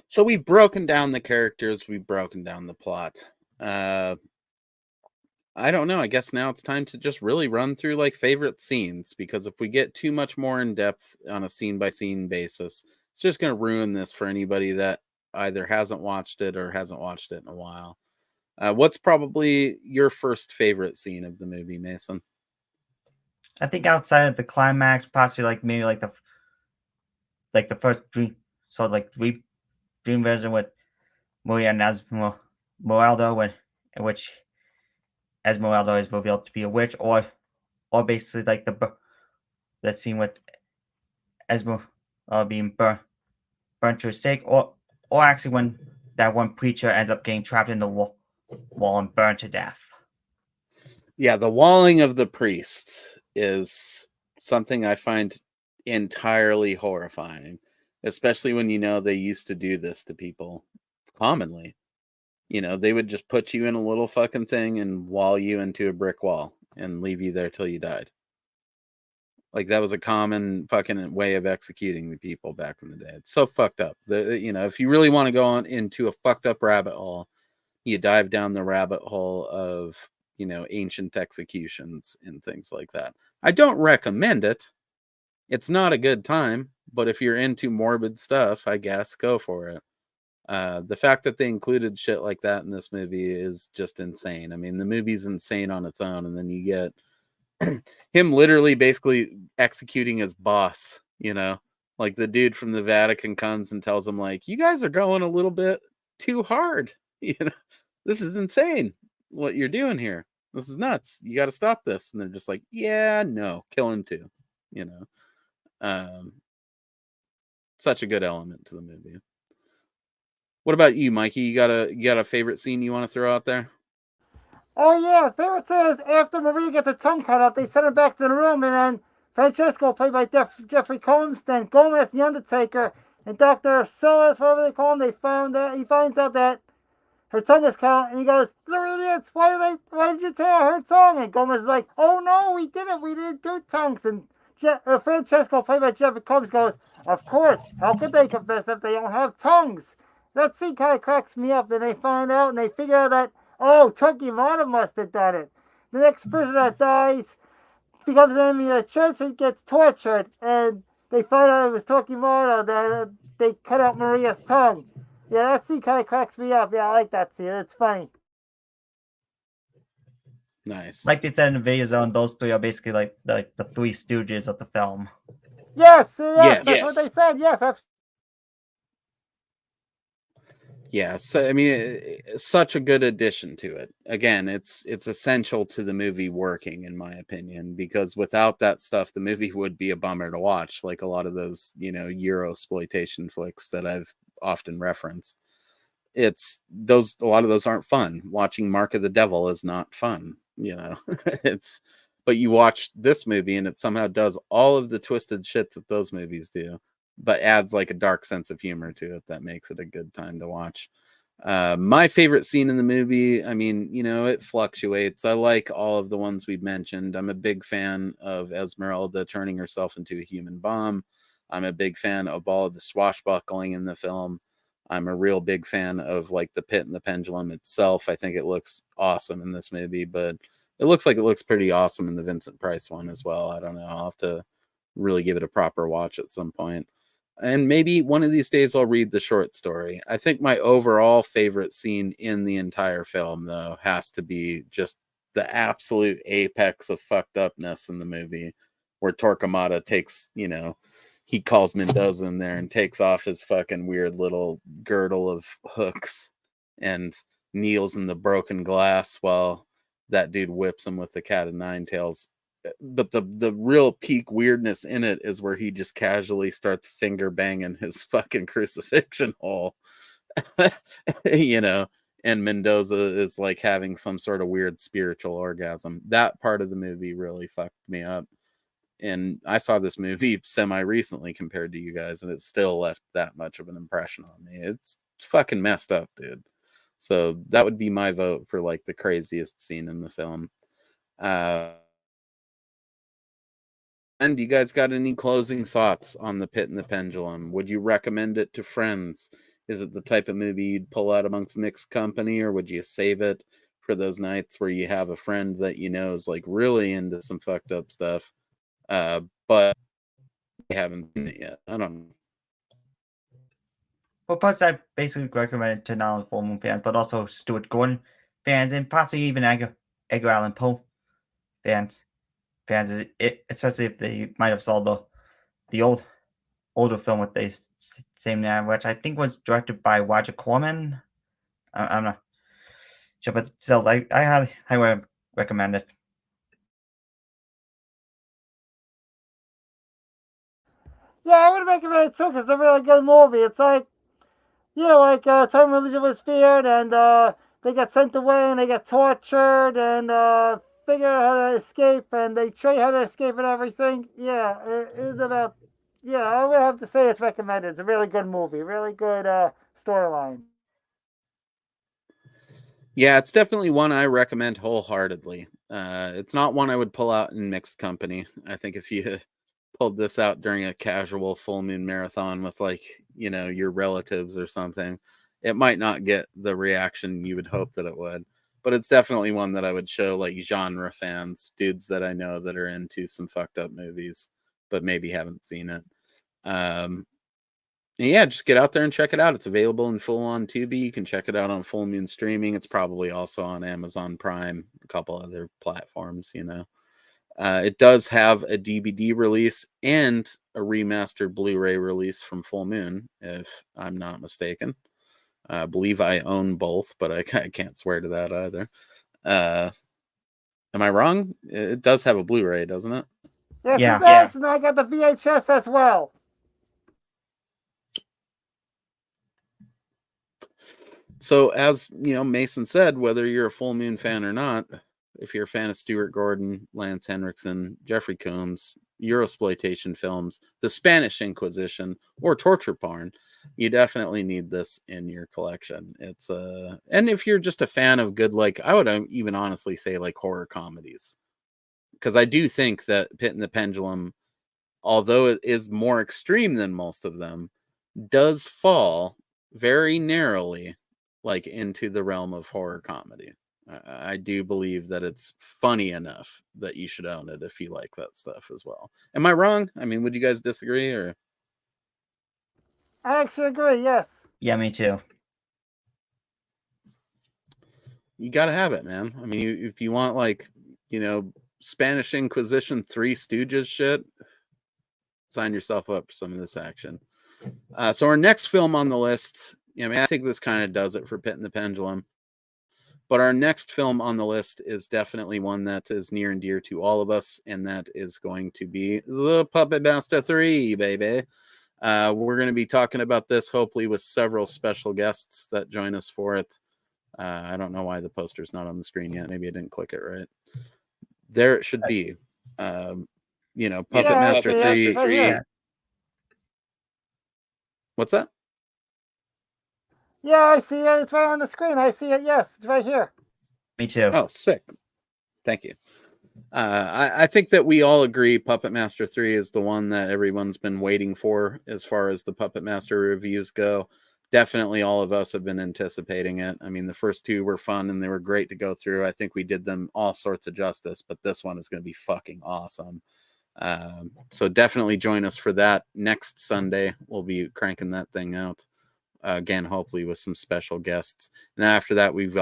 So we've broken down the characters, we've broken down the plot. I don't know. I guess now it's time to just really run through like favorite scenes, because if we get too much more in depth on a scene by scene basis, it's just going to ruin this for anybody that either hasn't watched it or hasn't watched it in a while. What's probably your first favorite scene of the movie, Mason? I think outside of the climax, possibly like maybe like the first dream, so like dream version with Maria and Esmeralda, in which Esmeralda is revealed to be a witch, or basically like that scene with Esmeralda being burnt to a stake, or actually when that one preacher ends up getting trapped in the wall and burned to death. Yeah, the walling of the priest is something I find entirely horrifying, especially when you know they used to do this to people commonly. You know, they would just put you in a little fucking thing and wall you into a brick wall and leave you there till you died. Like, that was a common fucking way of executing the people back in the day. It's so fucked up. You know, if you really want to go on into a fucked up rabbit hole, you dive down the rabbit hole of, you know, ancient executions and things like that. I don't recommend it. It's not a good time, but if you're into morbid stuff, I guess go for it. The fact that they included shit like that in this movie is just insane. I mean, the movie's insane on its own, and then you get him literally basically executing his boss, you know? Like, the dude from the Vatican comes and tells him, like, you guys are going a little bit too hard. You know, this is insane what you're doing here. This is nuts. You got to stop this. And they're just like, yeah, no, kill him too. You know, such a good element to the movie. What about you, Mikey? You got a favorite scene you want to throw out there? Oh yeah, favorite scene is after Maria gets her tongue cut out, they send her back to the room, and then Francesco, played by Jeffrey Combs, then Gomez, the Undertaker, and Dr. Silas, whatever they call him, he finds out that her tongue is cut out, and he goes, "You're idiots! Why did you tear her tongue?" And Gomez is like, "Oh no, we didn't. We didn't do tongues." And Francesco, played by Jeffrey Combs, goes, "Of course. How could they confess if they don't have tongues?" That scene kind of cracks me up. Then they find out and they figure out that, oh, Torquemada must have done it. The next person that dies becomes an enemy of the church and gets tortured, and they find out it was Torquemada that they cut out Maria's tongue. Yeah, that scene kind of cracks me up. Yeah, I like that scene. It's funny. Nice. Like they said in the video zone, those three are basically like the three stooges of the film. Yes, that's what they said. Yes, that's. Yeah, so I mean, it's such a good addition to it. Again, it's essential to the movie working, in my opinion, because without that stuff, the movie would be a bummer to watch. Like a lot of those, you know, Euro-sploitation flicks that I've often referenced. A lot of those aren't fun. Watching Mark of the Devil is not fun, you know. But you watch this movie and it somehow does all of the twisted shit that those movies do, but adds like a dark sense of humor to it that makes it a good time to watch. My favorite scene in the movie, I mean, you know, it fluctuates. I like all of the ones we've mentioned. I'm a big fan of Esmeralda turning herself into a human bomb. I'm a big fan of all of the swashbuckling in the film. I'm a real big fan of like the pit and the pendulum itself. I think it looks awesome in this movie, but it looks like it looks pretty awesome in the Vincent Price one as well. I don't know. I'll have to really give it a proper watch at some point. And maybe one of these days I'll read the short story. I think my overall favorite scene in the entire film, though, has to be just the absolute apex of fucked upness in the movie, where Torquemada takes, you know, he calls Mendoza in there and takes off his fucking weird little girdle of hooks and kneels in the broken glass while that dude whips him with the cat of nine tails. But the real peak weirdness in it is where he just casually starts finger banging his fucking crucifixion hole, you know, and Mendoza is like having some sort of weird spiritual orgasm. That part of the movie really fucked me up. And I saw this movie semi recently compared to you guys, and it still left that much of an impression on me. It's fucking messed up, dude. So that would be my vote for like the craziest scene in the film. And you guys got any closing thoughts on The Pit and the Pendulum? Would you recommend it to friends? Is it the type of movie you'd pull out amongst mixed company, or would you save it for those nights where you have a friend that you know is like really into some fucked up stuff, but you haven't seen it yet. I don't know. Well, plus I basically recommend it to not only Full Moon fans, but also Stuart Gordon fans, and possibly even Edgar Allan Poe fans. Especially if they might have saw the older film with the same name, which I think was directed by Roger Corman. I'm not sure, but still, I highly recommend it. Yeah, I would recommend it too because it's a really good movie. It's like, yeah, like time religion was feared, and they got sent away and they got tortured and figure out how to escape, and they show you how to escape and everything. Yeah, it is about. Yeah, I would have to say it's recommended. It's a really good movie, really good storyline. Yeah, it's definitely one I recommend wholeheartedly. It's not one I would pull out in mixed company. I think if you pulled this out during a casual full moon marathon with like, you know, your relatives or something, it might not get the reaction you would hope that it would. But it's definitely one that I would show like genre fans, dudes that I know that are into some fucked up movies, but maybe haven't seen it. Yeah, just get out there and check it out. It's available in full on Tubi. You can check it out on Full Moon Streaming. It's probably also on Amazon Prime, a couple other platforms, you know. It does have a DVD release and a remastered Blu-ray release from Full Moon, if I'm not mistaken. I believe I own both, but I can't swear to that either. Am I wrong? It does have a Blu-ray, doesn't it? Yes, Yeah. it does, and I got the VHS as well. So, as you know, Mason said, whether you're a Full Moon fan or not, if you're a fan of Stuart Gordon, Lance Henriksen, Jeffrey Combs, Eurosploitation films, the Spanish Inquisition, or torture porn, you definitely need this in your collection. It's and if you're just a fan of good, like I would even honestly say like horror comedies, because I do think that Pit and the Pendulum, although it is more extreme than most of them, does fall very narrowly like into the realm of horror comedy. I do believe that it's funny enough that you should own it if you like that stuff as well. Am I wrong? I mean, would you guys disagree or? I actually agree, yes. Yeah, me too. You got to have it, man. I mean, if you want like, you know, Spanish Inquisition, Three Stooges shit, sign yourself up for some of this action. So our next film on the list, I mean, I think this kind of does it for Pit and the Pendulum. But our next film on the list is definitely one that is near and dear to all of us, and that is going to be The Puppet Master 3, baby. We're going to be talking about this, hopefully, with several special guests that join us for it. I don't know why the poster's not on the screen yet. Maybe I didn't click it right. There it should be. You know, Puppet Master 3. Yeah. What's that? Yeah, I see it. It's right on the screen. I see it. Yes, it's right here. Me too. Oh, sick. Thank you. I think that we all agree Puppet Master 3 is the one that everyone's been waiting for as far as the Puppet Master reviews go. Definitely all of us have been anticipating it. I mean, the first two were fun and they were great to go through. I think we did them all sorts of justice, but this one is going to be fucking awesome. So definitely join us for that. Next Sunday, we'll be cranking that thing out. Again, hopefully with some special guests. And then after that, we've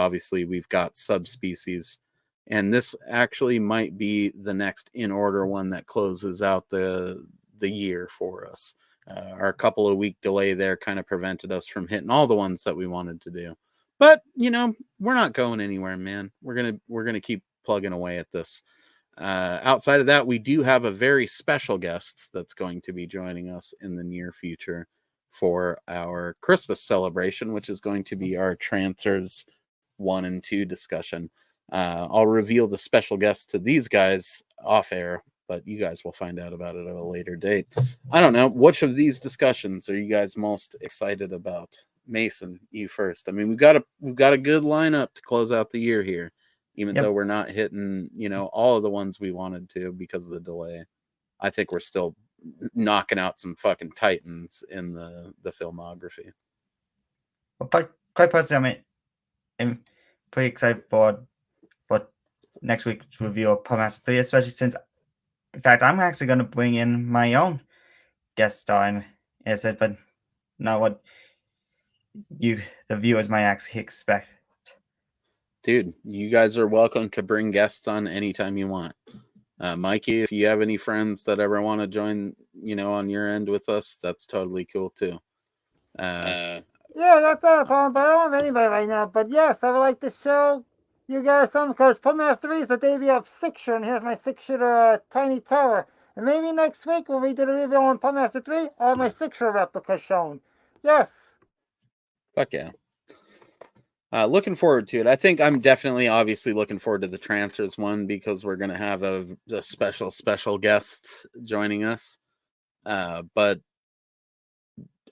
got Subspecies. And this actually might be the next in order one that closes out the year for us. Our couple of week delay there kind of prevented us from hitting all the ones that we wanted to do. But, you know, we're not going anywhere, man. We're gonna keep plugging away at this. Outside of that, we do have a very special guest that's going to be joining us in the near future for our Christmas celebration, which is going to be our Trancers 1 and 2 discussion. I'll reveal the special guest to these guys off air, but you guys will find out about it at a later date. I don't know. Which of these discussions are you guys most excited about? Mason, you first. I mean, we've got a good lineup to close out the year here, even though we're not hitting, you know, all of the ones we wanted to because of the delay. I think we're still knocking out some fucking titans in the filmography. Well, quite personally, I'm pretty excited for next week's review of Puppet Master 3, especially since, in fact, I'm actually going to bring in my own guest star in it, but not what the viewers might actually expect. Dude, you guys are welcome to bring guests on anytime you want. Mikey, if you have any friends that ever want to join, on your end with us, that's totally cool too. Yeah, that's all fine, but I don't have anybody right now. But yes, I would like to show you guys some, because Puppet Master 3 is the debut of 6-shooter, and here's my 6-shooter Tiny Tower. And maybe next week when we do the review on Puppet Master 3, I'll have my 6-shooter replica shown. Yes. Fuck yeah. Looking forward to it. I think I'm definitely obviously looking forward to the Trancers one, because we're going to have a special guest joining us. But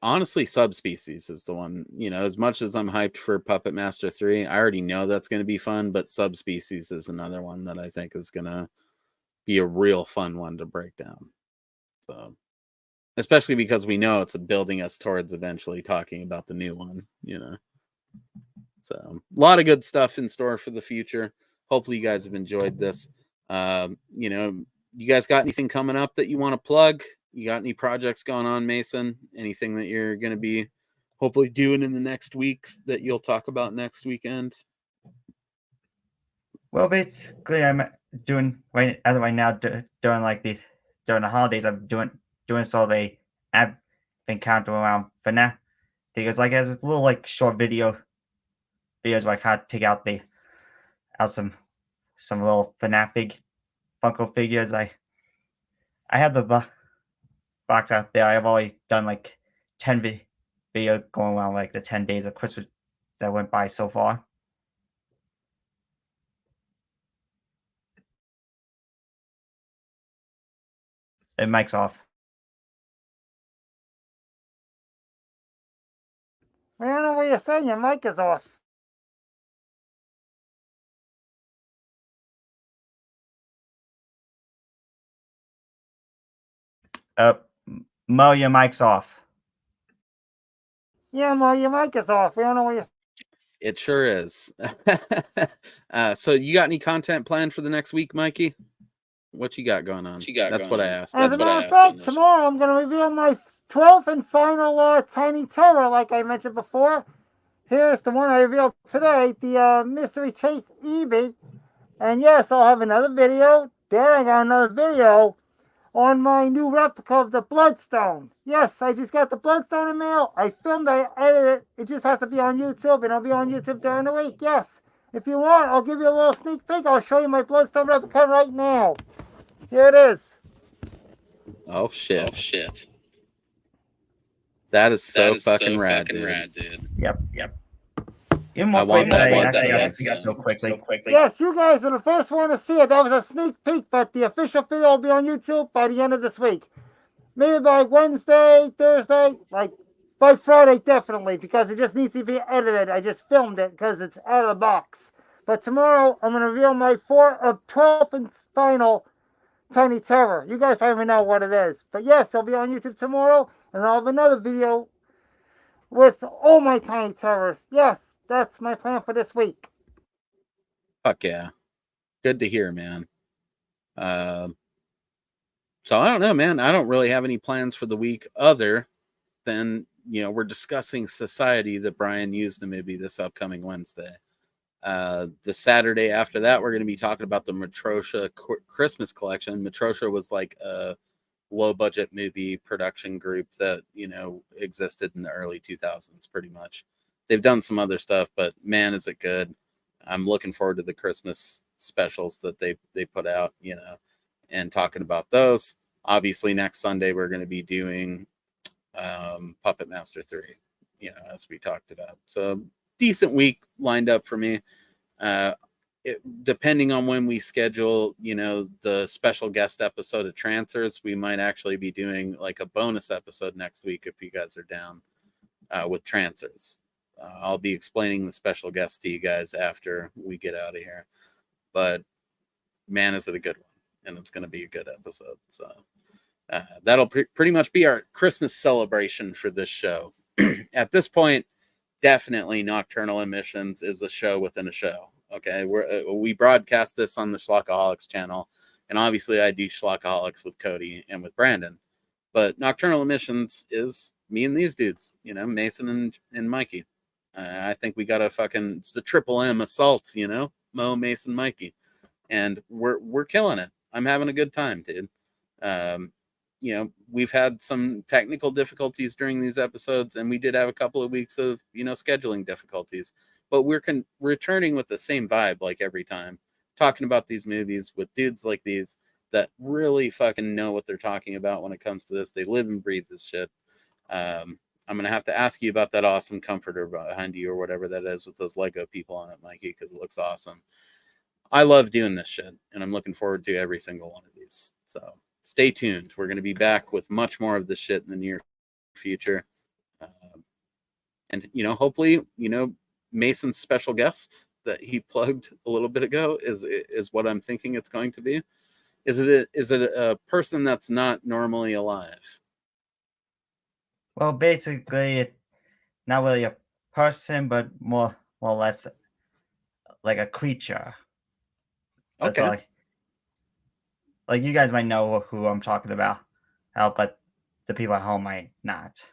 honestly, Subspecies is the one, as much as I'm hyped for Puppet Master 3, I already know that's going to be fun, but Subspecies is another one that I think is going to be a real fun one to break down. So, especially because we know it's building us towards eventually talking about the new one, So, a lot of good stuff in store for the future. Hopefully you guys have enjoyed this. You guys got anything coming up that you want to plug? You got any projects going on, Mason? Anything that you're going to be hopefully doing in the next week that you'll talk about next weekend? Well, basically, I'm doing right now during the holidays. I'm doing sort of a advent count around FNAF, because as it's little short videos where I kind of take out some little FNAF Funko figures. I have the box out there. I've already done 10 videos going around the 10 days of Christmas that went by so far. And mic's off. I don't know what you're saying. Your mic is off. Mo, your mic's off. Yeah, Mo, your mic is off. We don't know what you're. It sure is. So you got any content planned for the next week, Mikey? What you got going on? That's what I asked. As a matter of fact, tomorrow I'm going to reveal my 12th and final Tiny Terror, like I mentioned before. Here's the one I revealed today, the Mystery Chase Eevee. And yes, I'll have another video. Then I got another video on my new replica of the Bloodstone. Yes, I just got the Bloodstone in mail. I filmed, I edited it. It just has to be on YouTube, and it'll be on YouTube during the week. Yes. If you want, I'll give you a little sneak peek. I'll show you my Bloodstone replica right now. Here it is. Oh, shit. That is so fucking rad, dude. Yep. I want that so quickly. Yes, you guys are the first one to see it. That was a sneak peek, but the official video will be on YouTube by the end of this week. Maybe by Wednesday, Thursday, by Friday, definitely, because it just needs to be edited. I just filmed it because it's out of the box. But tomorrow, I'm going to reveal my 12th and final Tiny Terror. You guys probably know what it is. But yes, it'll be on YouTube tomorrow, and I'll have another video with all my Tiny Terrors. Yes, that's my plan for this week. Fuck yeah. Good to hear, man. So I don't know, man. I don't really have any plans for the week other than, we're discussing Society that Brian used in maybe this upcoming Wednesday. The Saturday after that, we're going to be talking about the Matrosha Christmas collection. Matrosha was a low budget movie production group that, existed in the early 2000s, pretty much. They've done some other stuff, but man, is it good. I'm looking forward to the Christmas specials that they put out, and talking about those. Obviously, next Sunday, we're going to be doing Puppet Master 3, as we talked about. So, decent week lined up for me. Depending on when we schedule, the special guest episode of Trancers, we might actually be doing a bonus episode next week if you guys are down with Trancers. I'll be explaining the special guest to you guys after we get out of here. But man, is it a good one. And it's going to be a good episode. So that'll pretty much be our Christmas celebration for this show. At this point, definitely Nocturnal Emissions is a show within a show. Okay, we broadcast this on the Schlockaholics channel, and obviously I do Schlockaholics with Cody and with Brandon. But Nocturnal Emissions is me and these dudes, you know, Mason and Mikey. I think we got a fucking, it's the triple M assault, you know, Mo, Mason, Mikey, and we're killing it. I'm having a good time, dude. You know, we've had some technical difficulties during these episodes, and we did have a couple of weeks of, you know, scheduling difficulties, but we're returning with the same vibe like every time, talking about these movies with dudes like these that really fucking know what they're talking about when it comes to this. They live and breathe this shit. I'm gonna have to ask you about that awesome comforter behind you or whatever that is with those Lego people on it, Mikey, because it looks awesome. I love doing this shit, and I'm looking forward to every single one of these. So stay tuned. We're going to be back with much more of this shit in the near future. And, you know, hopefully, you know, Mason's special guest that he plugged a little bit ago is what I'm thinking it's going to be. Is it a person that's not normally alive? Well, basically, not really a person, but more or less like a creature. That's Okay. like you guys might know who I'm talking about, but the people at home might not.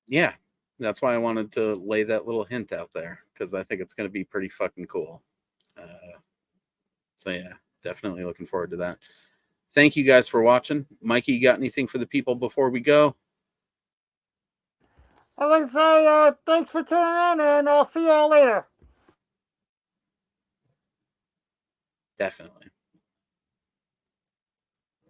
Yeah, that's why I wanted to lay that little hint out there, because I think it's going to be pretty fucking cool. So yeah, definitely looking forward to that. Thank you guys for watching. Mikey, you got anything for the people before we go? I'd like to say thanks for tuning in, and I'll see you all later. Definitely.